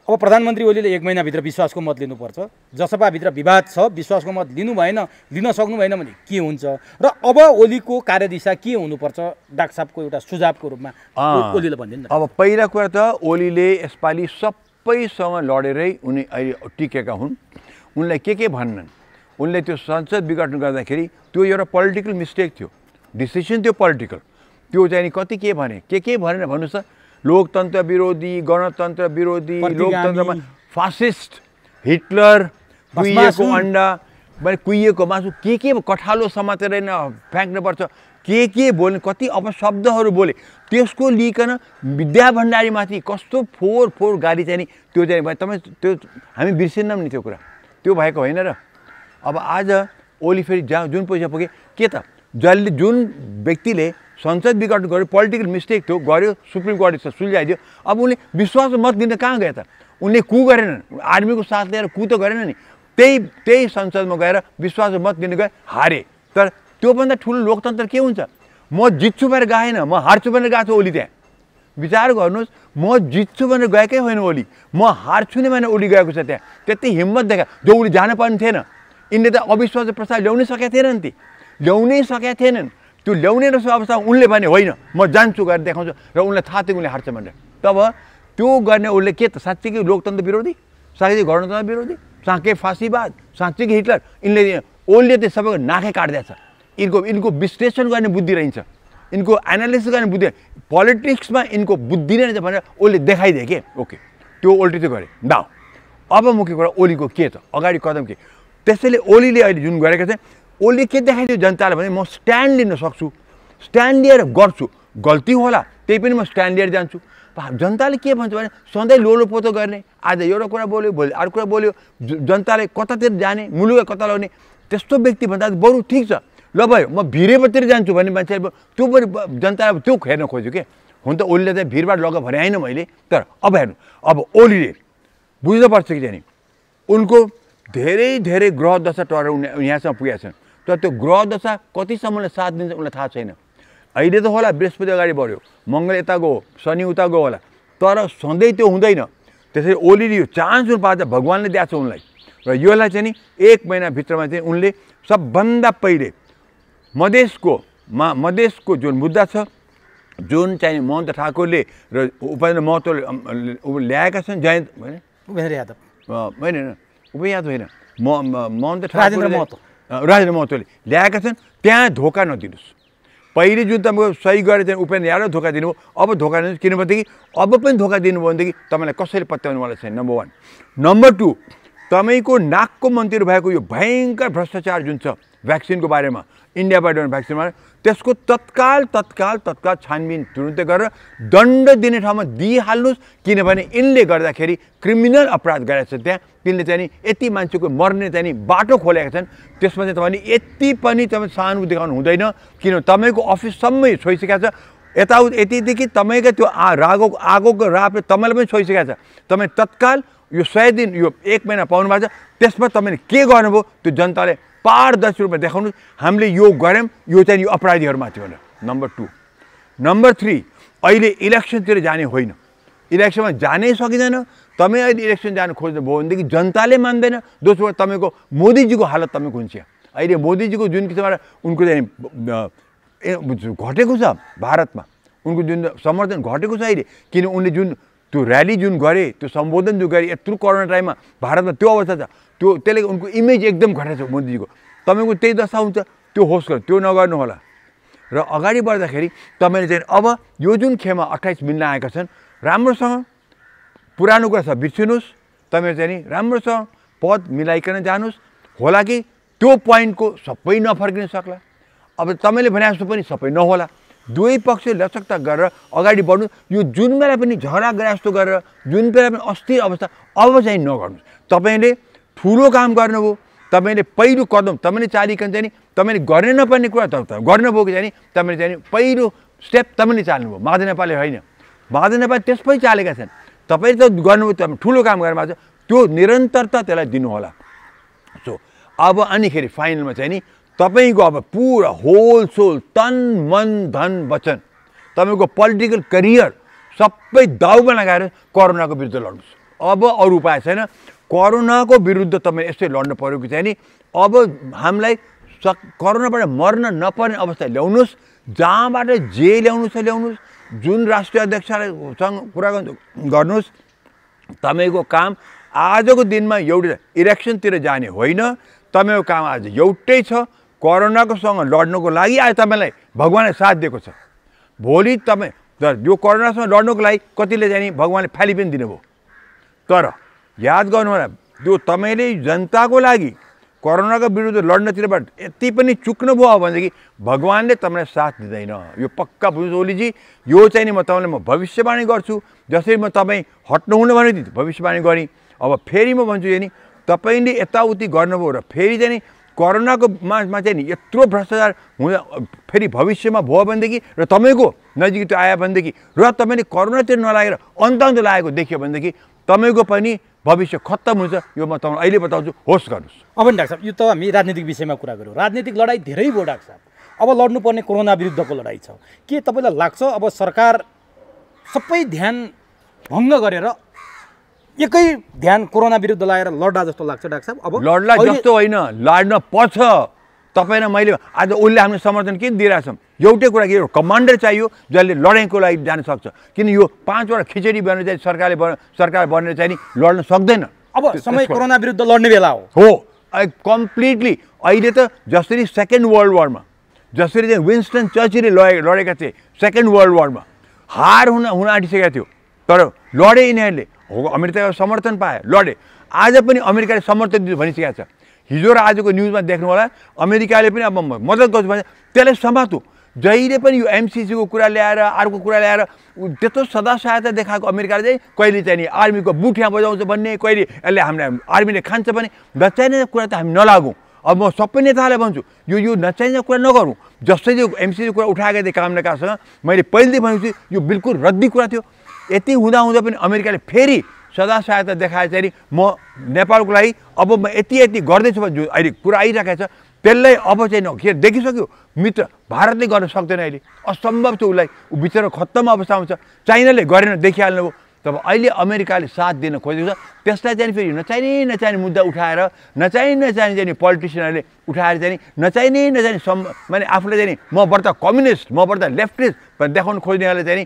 अब प्रधानमन्त्री ओलीले 1 महिनाभित्र विश्वासको मत लिनुपर्छ। जसपाभित्र विवाद छ, विश्वासको मत लिन सक्नु भएन भने के हुन्छ र अब ओलीको कार्यदिशा के हुनुपर्छ डाक्टर साहबको एउटा सुझावको रूपमा ओलीले भनिदिनु। अब पहिला कुरा त ओलीले यसपालि सबैसँग लडेरै उनी अहिले टिकेका हुन्। उनलाई के भन्नन्, उनले त्यो संसद विघटन गर्दाखेरि त्यो एउटा पोलिटिकल मिस्टेक थियो, डिसिसन थियो पोलिटिकल। त्यो चाहिँ कति के भनेन भन्नुहोस् त, लोकतन्त्र विरोधी, गणतन्त्र विरोधी, लोकतन्त्रमा फासिस्ट, हिटलर, कुहिएको अन्डा, कुहिएको मासु, के कठालो समातेर फ्याँक्नुपर्छ, के बोल्ने, कति अपशब्दहरू बोले। त्यसको लिइकन विद्या भण्डारीमाथि कस्तो फोहोर गाली चाहिँ नि त्यो चाहिँ तपाईँ त्यो हामी बिर्सिन्नौँ नि त्यो कुरा, त्यो भएको होइन र। अब आज ओली फेरि जुन पैसा पुगे के त, जसले जुन व्यक्तिले संसद विघटन गर्यो, पोलिटिकल मिस्टेक थियो, गर्यो, सुप्रिम कोर्टले सुल्झाइदियो। अब उनले विश्वासको मत दिन कहाँ गए त? उनले कु गरेनन्, आर्मीको साथ लिएर कु त गरेन नि, त्यही संसदमा गएर विश्वासको मत दिन गए, हारे। तर त्योभन्दा ठुलो लोकतन्त्र के हुन्छ? म जित्छु भनेर गएन, म हार्छु भनेर गएको छु ओली त्यहाँ। विचार गर्नुहोस्, म जित्छु भनेर गएकै होइन ओली, म हार्छु नै भनेर ओली गएको छ त्यहाँ। त्यति हिम्मत देखा जो ओली जान पर्ने थिएन। यिनले त अविश्वास प्रस्ताव ल्याउनै सकेका थिएनन्, ल्याउनै सकेका थिएनन्। त्यो ल्याउने रहेछ अवस्था उनले भने होइन म जान्छु गरेर देखाउँछु, र उनलाई थाहा थियो उनले हार्छ भनेर। तब त्यो गर्ने उसले के त साँच्चीकै लोकतन्त्र विरोधी, साँच्चै गणतन्त्र विरोधी, साँच्चै फाँसीवाद, साँच्चीकै हिटलर। यिनले ओलीले त सबैको नाकै काट्दैछ। यिनको विश्लेषण गर्ने बुद्धि रहन्छ, यिनको एनालिसिस गर्ने बुद्धि, पोलिटिक्समा यिनको बुद्धि नै रहेछ भनेर ओलीले देखाइदिए के। ओके, त्यो उल्टी चाहिँ गरे। अब मुख्य कुरा ओलीको के त अगाडि कदम के? त्यसैले ओलीले अहिले जुन गरेका छ, ओलीले के देखाइदियो जनतालाई भने म स्ट्यान्ड लिन सक्छु, स्ट्यान्ड लिएर गर्छु, गल्ती होला त्यही पनि म स्ट्यान्ड लिएर जान्छु। जनताले के भन्छ भने सधैँ लोलोपोतो गर्ने, आज एउटा कुरा बोल्यो, भोलि अर्को कुरा बोल्यो, जनताले कतातिर जाने, मुलुक कता लगाउने, त्यस्तो व्यक्ति भन्दा बरु ठिक छ, ल भयो म भिरेपट्टि जान्छु भन्ने मान्छे त्यो पनि जनताले त्यो हेर्न खोज्यो के। हुन त ओलीले चाहिँ भिडभाड लग भने होइन मैले, तर अब हेर्नु, अब ओलीले बुझ्नुपर्छ कि चाहिँ उनको धेरै ग्रह दशा टरेर यहाँसम्म पुगेका छन्, तर त्यो ग्रह दशा कतिसम्मले साथ दिन्छ उनलाई थाहा छैन। अहिले त होला बृहस्पति अगाडि बढ्यो, मङ्गल यता गयो, शनि उता गयो होला, तर सधैँ त्यो हुँदैन। त्यसरी ओलीले यो चान्स जुन पाएको छ भगवान्ले दिएको छ उनलाई, र योलाई चाहिँ नि 1 महिनाभित्रमा चाहिँ उनले सबभन्दा पहिले मधेसको जुन मुद्दा छ, जुन चाहिँ महन्त ठाकुरले र उपेन्द्र महतोले ल्याएका छन्, जयन्त उपेन्द्र यादव होइन, उपेन्द्र यादव होइन, महन्त ठाकुर राजेन्द्र महतोले ल्याएका छन्, त्यहाँ धोका नदिनुहोस्। पहिले जुन तपाईँको सही गरेर चाहिँ उपेन्द्र यादव धोका दिनुभयो, अब धोका दिनुहोस्, किनभनेदेखि अब पनि धोका दिनुभयो भनेदेखि तपाईँलाई कसैले पत्याउनुवाला छैन, नम्बर 1। नम्बर 2, तपाईँको नाकको मन्त्री भएको यो भयङ्कर भ्रष्टाचार जुन छ भ्याक्सिनको बारेमा, इन्डियाबाट भ्याक्सिनमा, त्यसको तत्काल छानबिन तुरुन्तै गरेर दण्ड दिने ठाउँमा दिइहाल्नुहोस्। किनभने यिनले गर्दाखेरि क्रिमिनल अपराध गरेका छन् त्यहाँ, तिनले चाहिँ नि यति मान्छेको मर्ने चाहिँ नि बाटो खोलेका छन्। त्यसमा चाहिँ तपाईँले यति पनि तपाईँ सहानुभूति देखाउनु हुँदैन, किन तपाईँको अफिससम्मै छोइसकेको छ। यताउति यतिदेखि तपाईँको त्यो आगोको रापले तपाईँलाई पनि छोइसकेको छ। तपाईँ तत्काल यो 100 दिन यो 1 महिना पाउनु भएको छ, त्यसमा तपाईँले के गर्नुभयो त्यो जनताले पारदर्शी रूपमा देखाउनु। हामीले यो गऱ्यौँ, यो चाहिँ यो अपराधीहरूमाथि भनेर। नम्बर 2। नम्बर 3, अहिले इलेक्सनतिर जाने होइन, इलेक्सनमा जानै सकिँदैन। तपाईँ अहिले इलेक्सन जानु खोज्नुभयो भनेदेखि जनताले मान्दैन। दोस्रो तपाईँको मोदीजीको हालत तपाईँको हुन्छ। अहिले मोदीजीको जुन किसिमबाट उनको चाहिँ घटेको छ भारतमा, उनको जुन समर्थन घटेको छ अहिले, किन उनले जुन त्यो र्याली जुन गरे, त्यो सम्बोधन जो गरे यत्रो कोरोना टाइममा भारतमा, त्यो अवस्था छ, त्यसले उनको इमेज एकदम घटेको छ मोदीजीको। तपाईँको त्यही दशा हुन्छ, त्यो होस् गर्नु, त्यो नगर्नु होला। र अगाडि बढ्दाखेरि तपाईँले चाहिँ अब यो जुन खेमा 28 मिल्न आएका छन्, राम्रोसँग पुरानो कुरा छ बिर्सिनुहोस्। तपाईँहरू चाहिँ नि राम्रोसँग पद मिलाइकन जानुहोस्। होला कि त्यो पोइन्टको सबै नफर्किन सक्ला। अब तपाईँले भने जस्तो पनि सबै नहोला। दुवै पक्ष लचकता गरेर अगाडि बढ्नु। यो जुन बेला पनि झगडा गरे जस्तो गरेर, जुन बेला पनि अस्थिर अवस्था, अब चाहिँ नगर्नुहोस्। तपाईँले ठुलो काम गर्नुभयो, तपाईँले पहिलो कदम तपाईँले चालिकन चाहिँ नि तपाईँले गर्ने नपर्ने कुरा त गर्नुभयो कि चाहिँ नि तपाईँले चाहिँ पहिलो स्टेप तपाईँले चाल्नुभयो। माधव नेपालले होइन, माधव नेपाल त्यसपछि चालेका छन्। तपाईँले त गर्नुभयो, तपाईँ ठुलो काम गर्नुभएको छ, त्यो निरन्तरता त्यसलाई दिनु होला। सो अब अनिखेरि फाइनलमा चाहिँ नि तपाईँको अब पुरा होलसोल तन मन धन वचन तपाईँको पोलिटिकल करियर सबै दाउमा लगाएर कोरोनाको विरुद्ध लड्नुहोस्। अब अरू उपाय छैन। कोरोनाको विरुद्ध तपाईँ यस्तै लड्नु पऱ्यो कि चाहिँ नि अब हामीलाई कोरोनाबाट मर्न नपर्ने अवस्था ल्याउनुहोस्। जहाँबाट जे ल्याउनु छ ल्याउनुहोस्। जुन राष्ट्रिय अध्यक्षसँग कुरा गर्नुहोस्। तपाईँको काम आजको दिनमा एउटै इलेक्सनतिर जाने होइन। तपाईँको काम आज एउटै छ, कोरोनाकोसँग लड्नको लागि आज तपाईँलाई भगवान्ले साथ दिएको छ। भोलि तपाईँ यो कोरोनासँग लड्नको लागि कतिले चाहिँ नि भगवान्ले फाली पनि दिनुभयो। तर याद गर्नु होला, त्यो तपाईँले जनताको लागि कोरोनाको विरुद्ध लड्नतिरबाट यति पनि चुक्नुभयो भनेदेखि भगवान्ले तपाईँलाई साथ दिँदैन। यो पक्का बुझ्नुहोस् ओलीजी। यो चाहिँ नि म तपाईँलाई म भविष्यवाणी गर्छु। जसरी म तपाईँ हट्नुहुन्न भने भविष्यवाणी गरेँ, अब फेरि म भन्छु नि तपाईँले यताउति गर्नुभयो र फेरि चाहिँ नि कोरोनाको मा चाहिँ नि यत्रो भ्रष्टाचार हुँदा फेरि भविष्यमा भयो भनेदेखि र तपाईँको नजिक त्यो आयो भनेदेखि र तपाईँले कोरोनातिर नलागेर अन्त लागेको देखियो भनेदेखि तपाईँको पनि भविष्य खत्तम हुन्छ। यो म तपाईँलाई अहिले बताउँछु, होस् गर्नुहोस्। अब नि डाक्टर साहब, यो त हामी राजनीतिक विषयमा कुरा गऱ्यौँ। राजनीतिक लडाइँ धेरै भयो डाक्टर साहब। अब लड्नुपर्ने कोरोना विरुद्धको लडाइँ छ। के तपाईँलाई लाग्छ अब सरकार सबै ध्यान भङ्ग गरेर एकै ध्यान कोरोना विरुद्ध लगाएर लड्ला जस्तो लाग्छ डाक्टर साहब? अब लड्ला जस्तो होइन, लड्न पर्छ। तपाईँ र मैले आज उसले हामीले समर्थन किन दिइरहेछौँ? एउटै कुरा कि कमान्डर चाहियो जसले लडाइँको लागि जान सक्छ। किन यो 5वटा खिचडी बनेर चाहिँ सरकार बनेर चाहिँ नि लड्न सक्दैन। अब समय कोरोना विरुद्ध लड्ने बेला हो कम्प्लिटली। अहिले त जसरी सेकेन्ड वर्ल्ड वारमा जसरी चाहिँ विन्स्टन चर्चिलले लडेका थिए सेकेन्ड वर्ल्ड वारमा, हार हुन आँटिसकेका थियो, तर लडे यिनीहरूले। अमेरिकाको समर्थन पाए, लडे। आज पनि अमेरिकाले समर्थन दिनु भनिसकेको छ। हिजो र आजको न्युजमा देख्नु होला, अमेरिकाले पनि अब मद्दत गर्छु भने त्यसलाई समातु। जहिले पनि यो एमसिसीको कुरा ल्याएर अर्को कुरा ल्याएर त्यत्रो सदा सहायता देखाएको अमेरिकाले चाहिँ कहिले चाहिँ नि आर्मीको बुठिया बजाउँछ भन्ने, कहिले यसले हामीलाई आर्मीले खान्छ भने नचाहिने कुरा त हामी नलागौँ। अब म सबै नेतालाई भन्छु यो नचाहिने कुरा नगरौँ। जस्तै यो एमसिसीको कुरा उठाएका थिए काम नकासँग, मैले पहिलेदेखि भनेको छु यो बिल्कुल रद्दी कुरा थियो। यति हुँदा पनि अमेरिकाले फेरि सदा सहायता देखाएर चाहिँ नि म नेपालको लागि अब म यति गर्दैछु भने अहिले कुरा आइरहेको छ, त्यसलाई अब चाहिँ नखेर देखिसक्यो मित्र भारतले गर्न सक्दैन। अहिले असम्भव छ, उसलाई ऊ बिचरा खत्तम अवस्थामा छ। चाइनाले गरेन देखिहाल्नुभयो। तब अहिले अमेरिकाले साथ दिन खोजेको छ। त्यसलाई चाहिँ फेरि नचाहिने मुद्दा उठाएर नचाहिने चाहिँ पोलिटिसियनहरूले उठाएर चाहिँ नचाहिने माने आफूले चाहिँ म बढ्ता कम्युनिस्ट, म बढ्ता लेफ्टिस्ट भनेर देखाउन खोज्नेहरूले चाहिँ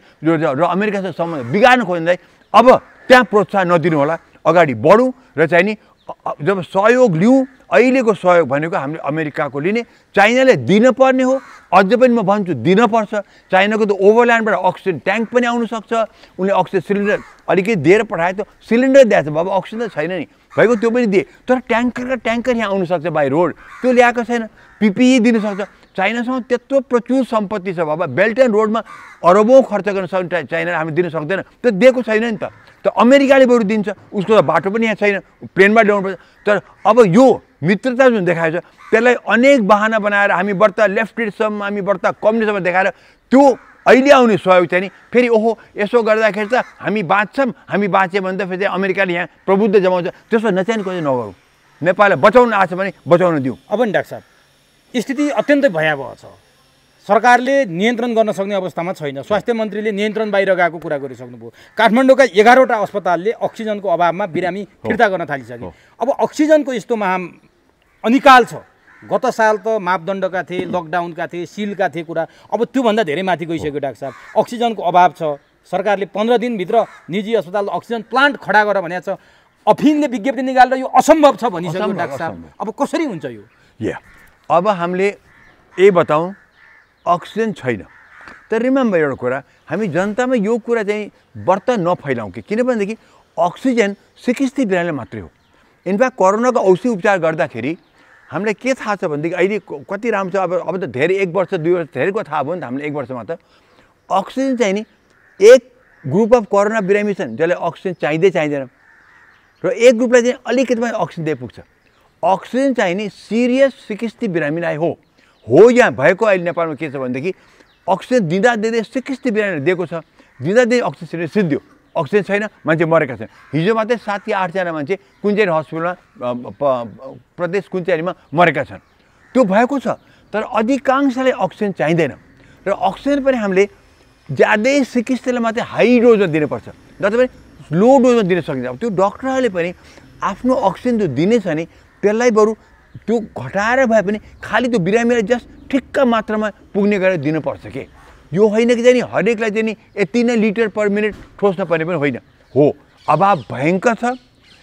र अमेरिकासँग सम्बन्ध बिगार्न खोज्दै अब त्यहाँ प्रोत्साहन नदिनु होला। अगाडि बढौँ र चाहिँ नि जब सहयोग लिउँ, अहिलेको सहयोग भनेको हामीले अमेरिकाको लिने, चाइनाले दिनपर्ने हो, अझ पनि म भन्छु दिनपर्छ। चाइनाको त ओभरल्यान्डबाट अक्सिजन ट्याङ्क पनि आउनु सक्छ, उनले अक्सिजन सिलिन्डर अलिकति दिएर पठाए त सिलिन्डर दिएछ बाबा, अक्सिजन त छैन नि भएको, त्यो पनि दिए, तर ट्याङ्कर यहाँ आउनु सक्छ बाई रोड, त्यो ल्याएको छैन। पिपिई दिन सक्छ। चाइनासँग त्यत्रो प्रचुर सम्पत्ति छ बाबा, बेल्ट एन्ड रोडमा अरबौँ खर्च गर्न सक्ने चाइनाले हामी दिन सक्दैन, त्यो दिएको छैन नि त। त अमेरिकाले बरु दिन्छ, उसको त बाटो पनि यहाँ छैन, प्लेनमा ल्याउनुपर्छ। तर अब यो मित्रता जुन देखाएको छ त्यसलाई अनेक बहाना बनाएर हामी बढ्ता लेफ्टिस्टसम्म, हामी बढ्ता कम्युनिस्टसम्म देखाएर त्यो अहिले आउने सहयोग चाहिँ नि फेरि ओहो यसो गर्दाखेरि त हामी बाँच्छौँ, हामी बाँच्यो भने त फेरि अमेरिकाले यहाँ प्रभुत्व जमाउँछ, त्यसो नचाहिने चाहिँ नगरौँ। नेपाललाई बचाउन आएको छ भने बचाउन दिउँ। अब नि डाक्टर साहब, स्थिति अत्यन्तै भयावह छ। सरकारले नियन्त्रण गर्न सक्ने अवस्थामा छैन। स्वास्थ्य मन्त्रीले नियन्त्रण बाहिर गएको कुरा गरिसक्नुभयो। काठमाडौँका 11वटा अस्पतालले अक्सिजनको अभावमा बिरामी फिर्ता गर्न थालिसके। अब अक्सिजनको यस्तो अनिकाल छ। गत साल त मापदण्डका थिए, लकडाउनका थिए, सिलका थिए कुरा, अब त्योभन्दा धेरै माथि गइसक्यो डाक्टर साहब। अक्सिजनको अभाव छ। सरकारले 15 दिनभित्र निजी अस्पताल अक्सिजन प्लान्ट खडा गर भनेको छ। अफिनले विज्ञप्ति निकालेर यो असम्भव छ भनिसक्यो डाक्टर साहब। अब कसरी हुन्छ यो? अब हामीले बताउँ अक्सिजन छैन। तर रिमेम्बर एउटा कुरा, हामी जनतामा यो कुरा चाहिँ व्रत नफैलाउँ कि, किनभनेदेखि अक्सिजन 60 बिरामीलाई मात्रै हो। इनफ्याक्ट कोरोनाको औषधि उपचार गर्दाखेरि हामीलाई के थाहा छ भनेदेखि अहिले कति राम्रो छ, अब त धेरै 1 वर्ष 2 वर्ष धेरैको थाहा भयो नि त हामीलाई 1 वर्षमा त। अक्सिजन चाहिँ नि एक ग्रुप अफ कोरोना बिरामी छन् जसले अक्सिजन चाहिँदैन र एक ग्रुपलाई चाहिँ अलिकति पनि अक्सिजन दिए पुग्छ। अक्सिजन चाहिँ नि सिरियस 60 बिरामीलाई हो यहाँ भएको। अहिले नेपालमा के छ भनेदेखि अक्सिजन दिँदै 60 बिरामीलाई दिएको छ, दिँदै अक्सिजन सिलिन्डर सिद्धियो, अक्सिजन छैन, मान्छे मरेका छन्। हिजो मात्रै 7 या 8 जना मान्छे कुनचेरी हस्पिटलमा प्रदेश कुनचेरीमा मरेका छन्, त्यो भएको छ। तर अधिकांशलाई अक्सिजन चाहिँदैन र अक्सिजन पनि हामीले ज्यादै 60लाई मात्रै हाई डोजमा दिनुपर्छ, जति पनि लो डोजमा दिन सकिन्छ। अब त्यो डक्टरहरूले पनि आफ्नो अक्सिजन जो दिनेछ नि त्यसलाई बरु त्यो घटाएर भए पनि खालि त्यो बिरामीलाई जस्ट ठिक्क मात्रामा पुग्ने गरेर दिनुपर्छ के। यो होइन कि चाहिँ नि हरेकलाई चाहिँ नि यति नै लिटर पर मिनट ठोस्न पर्ने पनि होइन हो। अभाव भयङ्कर छ,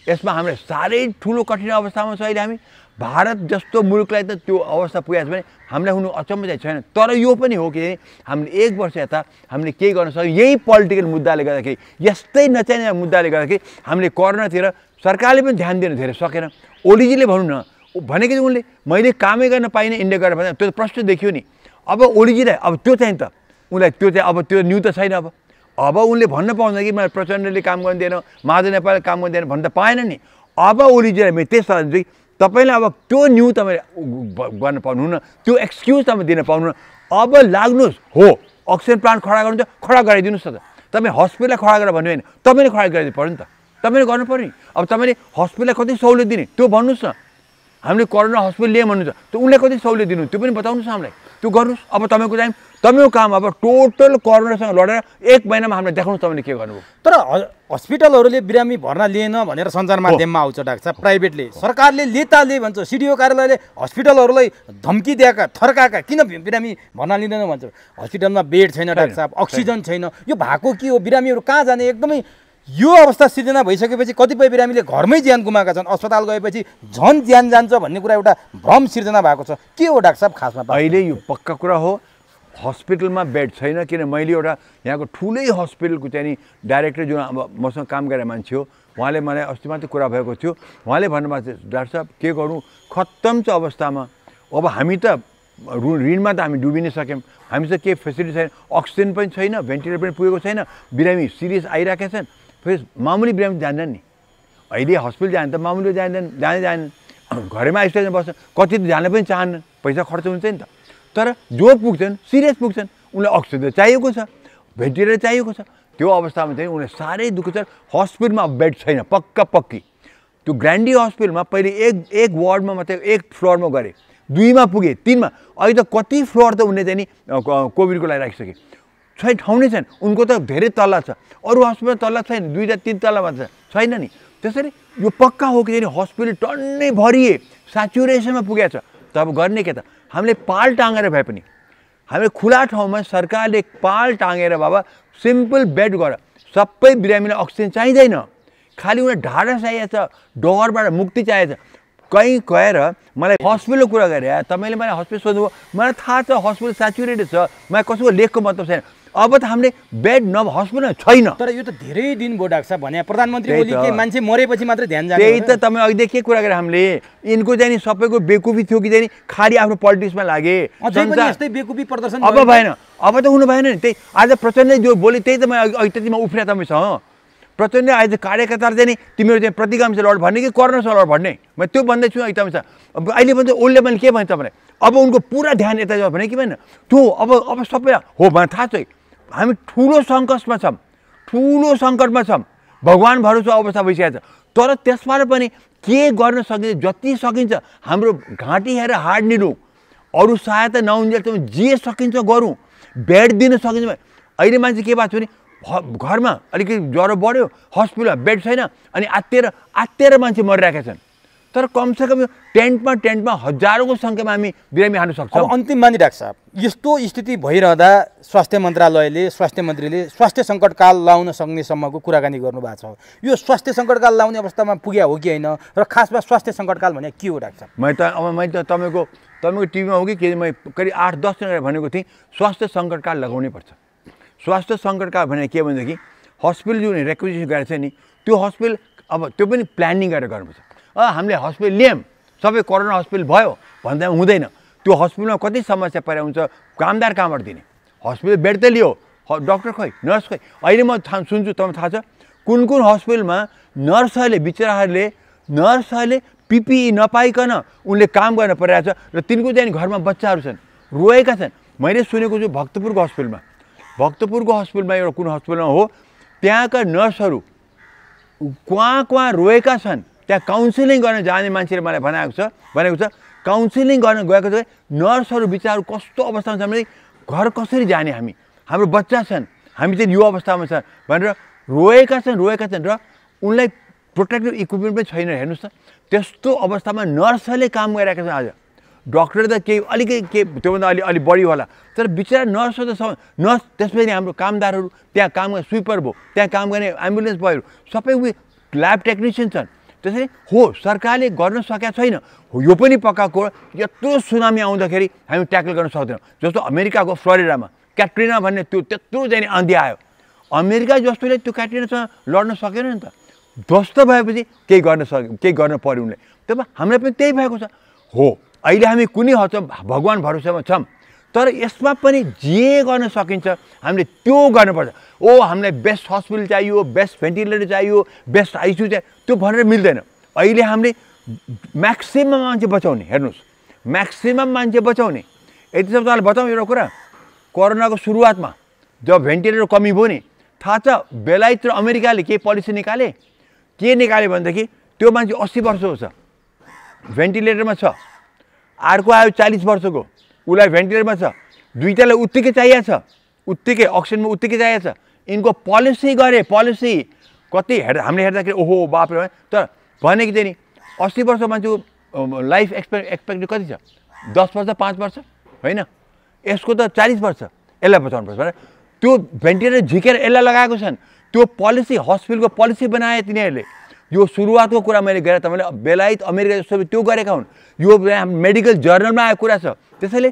यसमा हामीलाई साह्रै ठुलो कठिन अवस्थामा छ अहिले हामी। भारत जस्तो मुलुकलाई त त्यो अवस्था पुगेको छ भने हामीलाई हुनु अचम्म चाहिँ छैन। तर यो पनि हो कि हामीले 1 वर्ष यता हामीले केही गर्न सक्यौँ, यही पोलिटिकल मुद्दाले गर्दाखेरि, यस्तै नचाहिने मुद्दाले गर्दाखेरि हामीले कोरोनातिर सरकारले पनि ध्यान दिन धेरै सकेन। ओलीजीले भनौँ न भनेको उनले मैले कामै गर्न पाइनँ इन्डिया गरेर भने त्यो प्रश्न देखियो नि। अब ओलीजीलाई अब त्यो चाहिँ त उनलाई त्यो चाहिँ अब त्यो न्यू त छैन। अब उनले भन्न पाउँदैन कि मलाई प्रचण्डले काम गर्दैन, माधव नेपालले काम गर्दैन भन्न त पाएन नि। अब ओलीजीलाई मैले त्यस सल्लाह दिन्छु तपाईँले अब त्यो न्यू तपाईँ गर्न पाउनुहुन्न, त्यो एक्सक्युज तपाईँ दिन पाउनुहुन्न। अब लाग्नुहोस्, हो अक्सिजन प्लान्ट खडा गर्नुहुन्छ, खडा गराइदिनुहोस् न त। तपाईँ हस्पिटललाई खडा गरेर भन्नु होइन, तपाईँले खडा गरिदिनु पऱ्यो नि त, तपाईँले गर्नु पऱ्यो नि। अब तपाईँले हस्पिटललाई कति सहुलियत दिने त्यो भन्नुहोस् न। हामीले कोरोना हस्पिटल लिएँ भन्नुहुन्छ, त्यो उनलाई कति सहुलियत दिनु त्यो पनि बताउनुहोस् हामीलाई, त्यो गर्नुहोस्। अब तपाईँको टाइम तपाईँको काम अब टोटल कोरोनासँग लडेर 1 महिनामा हामीलाई देखाउनुहोस् तपाईँले के गर्नुभयो। तर हस्पिटलहरूले बिरामी भर्ना लिएन भनेर सञ्चार माध्यममा आउँछ डाक्टर साहब। प्राइभेटले सरकारले लेताले भन्छ, सिडिओ कार्यालयले हस्पिटलहरूलाई धम्की दिएका थर्काएका किन बिरामी भर्ना लिँदैन भन्छ। हस्पिटलमा बेड छैन डाक्टर साहब, अक्सिजन छैन, यो भएको के हो? बिरामीहरू कहाँ जाने? एकदमै यो अवस्था सिर्जना भइसकेपछि कतिपय बिरामीले घरमै ज्यान गुमाएका छन्, अस्पताल गएपछि झन् ज्यान जान्छ भन्ने कुरा एउटा भ्रम सिर्जना भएको छ। के हो डाक्टर साहब खासमा? अहिले यो पक्का कुरा हो, हस्पिटलमा बेड छैन। किन मैले एउटा यहाँको ठुलै हस्पिटलको चाहिँ नि डाइरेक्टर जुन अब मसँग काम गरेर मान्छे हो, उहाँले मलाई अस्ति मात्रै कुरा भएको थियो, उहाँले भन्नुभएको थियो डाक्टर साहब के गर्नु खत्तम छ अवस्थामा। अब हामी त ऋणमा त हामी डुबिनै सक्यौँ, हामीसँग केही फेसिलिटी छैन, अक्सिजन पनि छैन, भेन्टिलेटर पनि पुगेको छैन, बिरामी सिरियस आइरहेका छन्। फेरि मामुली बिरामी जान्दैन नि, अहिले हस्पिटल जाने त मामुली जाँदैन, घरमा आइसकेर बस्छ, कति त जान पनि चाहन्न, पैसा खर्च हुन्छ नि त। तर जो पुग्छन् सिरियस पुग्छन्, उनलाई अक्सिजन चाहिएको छ, भेन्टिलेटर चाहिएको छ, त्यो अवस्थामा चाहिँ उनलाई साह्रै दुःख छ। हस्पिटलमा बेड छैन पक्की। त्यो ग्रान्डी हस्पिटलमा पहिले एक वार्डमा मात्रै 1 फ्लोरमा गरे, 2मा पुगे, 3मा, अहिले त कति फ्लोर त उनले चाहिँ नि कोभिडको लागि राखिसके छैन, ठाउँ नै छैन। उनको त धेरै तल्ला छ, अरू हस्पिटल तल्ला छैन, 2 या 3 तल्ला मात्र छैन नि। त्यसरी यो पक्का हो कि हस्पिटल टन्नै भरिए सेचुरेसनमा पुगेको छ, त अब गर्ने के त? हामीले पाल टाँगेर भए पनि हामीले खुला ठाउँमा सरकारले पाल टाँगेर बाबा सिम्पल बेड गर, सबै बिरामीलाई अक्सिजन चाहिँदैन खालि उनीहरू ढाडा चाहिएको छ, डरबाट मुक्ति चाहिएको छ। कहीँ गएर मलाई हस्पिटलको कुरा गरे, तपाईँले मलाई हस्पिटल सोध्नुभयो, मलाई थाहा छ हस्पिटल सेचुरेटेड छ, मलाई कसैको लेखको मतलब छैन। अब त हामीले बेड हस्पिटल छैन। तर यो त धेरै दिन भयो डाक्टर साहब भने प्रधानमन्त्री ओली के मान्छे मरेपछि मात्रै ध्यान जाने। त्यही त तपाईँ अघि के कुरा गरेँ हामीले, यिनको चाहिँ नि सबैको बेकुफी थियो कि चाहिँ खालि आफ्नो पोलिटिक्समा लागे। यस्तै बेकुफी प्रदर्शन अब भएन, अब त हुनु भएन नि। त्यही आज प्रचण्डले जो बोले त्यही त मैले अघि त्यतिमा उफ्रिया तपाईँसँग। प्रचण्ड आज कार्यकर्ताहरू चाहिँ नि तिमीहरू चाहिँ प्रतिगामी लड भन्ने कि कोरोना लड भन्ने, म त्यो भन्दैछु अहिले तपाईँसँग। अब अहिले भन्छ ओलीले मैले के भने तपाईँलाई, अब उनको पुरा ध्यान यता जाओ भने कि भएन त्यो अब सबै हो भने थाहा छ। हामी ठुलो सङ्कटमा छौँ, ठुलो सङ्कटमा छौँ, भगवान् भरोसा अवस्था भइसकेको छ। तर त्यसबाट पनि के गर्न सकिन्छ, जति सकिन्छ हाम्रो घाँटी हेरेर हाड निलौँ, अरू सहायता नहुन्जेलसम्म जे सकिन्छ गरौँ, बेड दिन सकिन्छ। अहिले मान्छे के भएको छ भने घरमा अलिकति ज्वरो बढ्यो, हस्पिटलमा बेड छैन, अनि आत्तिएर मान्छे मरिरहेका छन्। तर कमसेकम यो टेन्टमा हजारौँको सङ्ख्यामा हामी बिरामी हाल्न सक्छौँ। अब अन्तिममा नि डाक्टर साहब यस्तो स्थिति भइरहँदा स्वास्थ्य मन्त्रालयले स्वास्थ्य मन्त्रीले स्वास्थ्य सङ्कटकाल लाउन सक्नेसम्मको कुराकानी गर्नुभएको छ। यो स्वास्थ्य सङ्कटकाल लाउने अवस्थामा पुग्या हो कि होइन, र खासमा स्वास्थ्य सङ्कटकाल भने के हो डाक्टर साहब? मैले त तपाईँको टिभीमा हो कि के मैले करिब 8-10 जना भनेको थिएँ स्वास्थ्य सङ्कटकाल लगाउनै पर्छ। स्वास्थ्य सङ्कटकाल भनेर के भनेदेखि हस्पिटल जुन रेक्विजिसन गरेको छ नि त्यो हस्पिटल अब त्यो पनि प्लानिङ गरेर गर्नुपर्छ। हामीले हस्पिटल ल्यायौँ, सबै कोरोना हस्पिटल भयो भन्दा हुँदैन। त्यो हस्पिटलमा कति समस्या परेको हुन्छ, कामदार कहाँबाट दिने? हस्पिटल बेड त लियो, डक्टर खोइ, नर्स खोइ। अहिले म सुन्छु तपाईँलाई थाहा छ कुन हस्पिटलमा नर्सहरूले पिपिई नपाइकन उनले काम गर्न परिरहेको छ, र तिनको चाहिँ घरमा बच्चाहरू छन्, रोएका छन्। मैले सुनेको छु भक्तपुरको हस्पिटलमा एउटा कुन हस्पिटलमा हो, त्यहाँका नर्सहरू कहाँ रोएका छन्। त्यहाँ काउन्सिलिङ गर्न जाने मान्छेले मलाई भनेको छ काउन्सिलिङ गर्न गएको छ नर्सहरू बिचारू कस्तो अवस्थामा छ भने घर कसरी जाने, हाम्रो बच्चा छन्, हामी चाहिँ यो अवस्थामा छ भनेर रोएका छन् र उनलाई प्रोटेक्टिभ इक्विपमेन्ट पनि छैन। हेर्नुहोस् त त्यस्तो अवस्थामा नर्सहरूले काम गरिरहेका छन्। आज डक्टर त केही अलिकति त्योभन्दा अलि बढी होला, तर बिचरा नर्सहरू त नर्स, त्यसपछि हाम्रो कामदारहरू, त्यहाँ काम गर्ने स्विपर भयो, त्यहाँ काम गर्ने एम्बुलेन्स बोयहरू, सबै ल्याब टेक्निसियन छन्। त्यसरी हो सरकारले गर्न सकेका छैन, हो यो पनि पक्का कुरो। यत्रो सुनामी आउँदाखेरि हामी ट्याकल गर्न सक्दैनौँ। जस्तो अमेरिकाको फ्लोरिडामा क्याट्रिना भन्ने त्यो त्यत्रो चाहिँ आँधी आयो, अमेरिका जस्तोले त्यो क्याट्रिनासँग लड्न सकेन नि त। ध्वस्त भएपछि केही गर्न पर्यो उनले। तब हामीलाई पनि त्यही भएको छ। हो अहिले हामी कुनै हदसम्म भगवान् भरोसामा छौँ, तर यसमा पनि जे गर्न सकिन्छ हामीले त्यो गर्नुपर्छ। हामीलाई बेस्ट हस्पिटल चाहियो, बेस्ट भेन्टिलेटर चाहियो, बेस्ट आइसियु चाहियो, त्यो भनेर मिल्दैन। अहिले हामीले म्याक्सिमम मान्छे बचाउने, हेर्नुहोस् म्याक्सिमम मान्छे बचाउने। यति सब तपाईँलाई बताउँ एउटा कुरा, कोरोनाको सुरुवातमा जब भेन्टिलेटर कमी भयो नि, थाहा छ बेलायत र अमेरिकाले के पोलिसी निकाले भनेदेखि त्यो मान्छे 80 वर्षको छ, भेन्टिलेटरमा छ, अर्को आयो 40 वर्षको, उसलाई भेन्टिलेटरमा छ, दुईटालाई उत्तिकै चाहिएको छ, अक्सिजनमा उत्तिकै चाहिएको छ। यिनको पोलिसी कति हामीले हेर्दाखेरि ओहो बापरे। तर भने कि चाहिँ नि 80 वर्ष मान्छेको लाइफ एक्सपेक्टेड कति छ? 10 वर्ष, 5 वर्ष होइन, यसको त 40 वर्ष। यसलाई बचाउनुपर्छ भनेर त्यो भेन्टिलेटर झिकेर यसलाई लगाएको छन्। त्यो पोलिसी हस्पिटलको पोलिसी बनाए तिनीहरूले। यो सुरुवातको कुरा मैले गरेँ तपाईँले, बेलायत अमेरिका जस्तो त्यो गरेका हुन्। यो मेडिकल जर्नलमा आएको कुरा छ। त्यसैले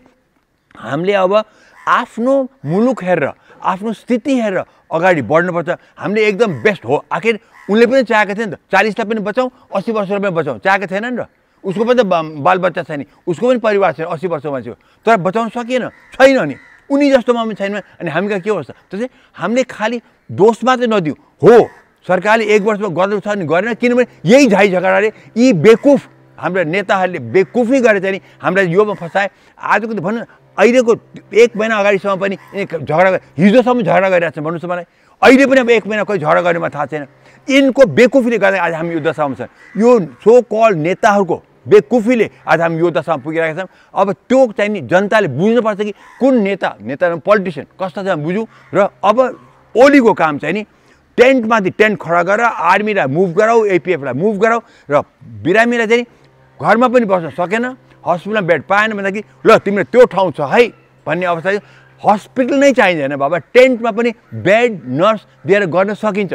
हामीले अब आफ्नो मुलुक हेरेर, आफ्नो स्थिति हेरेर अगाडि बढ्नुपर्छ। हामीले एकदम बेस्ट हो। आखिर उनले पनि चाहेको थियो नि त, 40लाई पनि बचाउँ, 80 वर्षलाई पनि बचाउँ, चाहेको थिएन नि र। उसको पनि त बालबच्चा छैन, उसको पनि परिवार छैन 80 वर्षको मान्छेको, तर बचाउन सकिएन, छैन नि उनी जस्तोमा पनि छैन। अनि हामी कहाँ के अवस्था? त्यसै हामीले खालि दोष मात्रै नदिउँ। हो सरकारले 1 वर्षमा गर्नु छ नि गरेन, किनभने यही झाइ झगडाले यी बेकुफ हाम्रा नेताहरूले बेकुफी गरे चाहिँ नि हामीलाई योमा फसाए। आजको त भनौँ अहिलेको 1 महिना अगाडिसम्म पनि हिजोसम्म झगडा गरिरहेको छ भन्नुहोस् मलाई। अहिले पनि अब 1 महिना कोही झगडा गरेमा थाहा छैन। यिनको बेकुफीले गर्दा आज हामी यो दशामा छौँ। यो सो कल नेताहरूको बेकुफीले आज हामी यो दशामा पुगिरहेका छौँ। अब त्यो चाहिँ नि जनताले बुझ्नुपर्छ कि कुन नेता पोलिटिसियन कस्ता छ बुझौँ। र अब ओलीको काम चाहिँ नि टेन्टमाथि टेन्ट खडा गरेर आर्मीलाई मुभ गराऊ, एपिएफलाई मुभ गराऊ, र बिरामीलाई चाहिँ घरमा पनि बस्न सकेन, हस्पिटलमा बेड पाएन भनेदेखि ल तिमीले त्यो ठाउँ छ है भन्ने अवस्था। हस्पिटल नै चाहिँदैन बाबा, टेन्टमा पनि बेड नर्स दिएर गर्न सकिन्छ।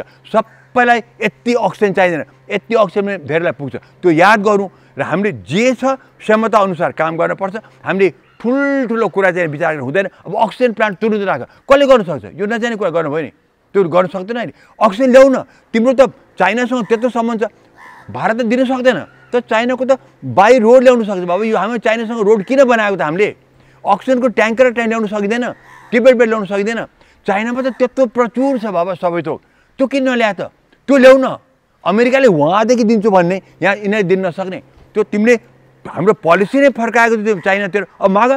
सबैलाई यति अक्सिजन चाहिँदैन, यति अक्सिजन धेरैलाई पुग्छ। त्यो याद गरौँ र हामीले जे छ क्षमता अनुसार काम गर्नुपर्छ। हामीले ठुल्ठुलो कुरा चाहिँ विचार गर्नु हुँदैन। अब अक्सिजन प्लान्ट तुरुन्त राख, कसले गर्नु सक्छ? यो नजाने कुरा गर्नुभयो नि, त्यो गर्न सक्दैन नि। अक्सिजन ल्याउन, तिम्रो त चाइनासँग त्यत्रो सम्बन्ध छ, भारत त दिन सक्दैन, त चाइनाको त बाई रोड ल्याउनु सक्छ। बाबु यो हामी चाइनासँग रोड किन बनाएको त? हामीले अक्सिजनको ट्याङ्कर ल्याउनु सकिँदैन, टिबेट बेड ल्याउनु सकिँदैन। चाइनामा त त्यत्रो प्रचुर छ बाबा सबै थोक, त्यो किन नल्या त? त्यो ल्याउन। अमेरिकाले वहाँदेखि दिन्छु भन्ने, यहाँ यिनीहरूले दिन नसक्ने। त्यो तिमीले हाम्रो पोलिसी नै फर्काएको थियो चाइनातिर। अब माग,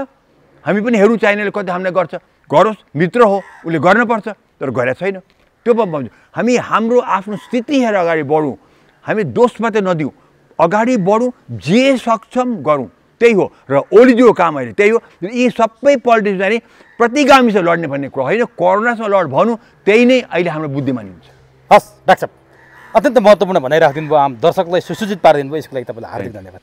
हामी पनि हेरौँ चाइनाले कति हामीलाई गर्छ। गरोस्, मित्र हो, उसले गर्नुपर्छ, तर गरेको छैन। त्यो पनि भन्छु, हामी हाम्रो आफ्नो स्थिति हेरेर अगाडि बढौँ। हामी दोष मात्रै नदिउँ, अगाडि बढौँ, जे सक्षम गरौँ, त्यही हो। र ओलीजीको काम अहिले त्यही हो। यी सबै पोलिटिसियनले प्रतिगामीसँग लड्ने भन्ने कुरा होइन, कोरोनासँग लड भनौँ, त्यही नै अहिले हाम्रो बुद्धिमानी हुन्छ। हस् डाक्टर साहब, अत्यन्त महत्त्वपूर्ण भनाइ राखिदिनु भयो, आम दर्शकलाई सुसूचित पारिदिनु भयो, यसको लागि तपाईँलाई हार्दिक धन्यवाद।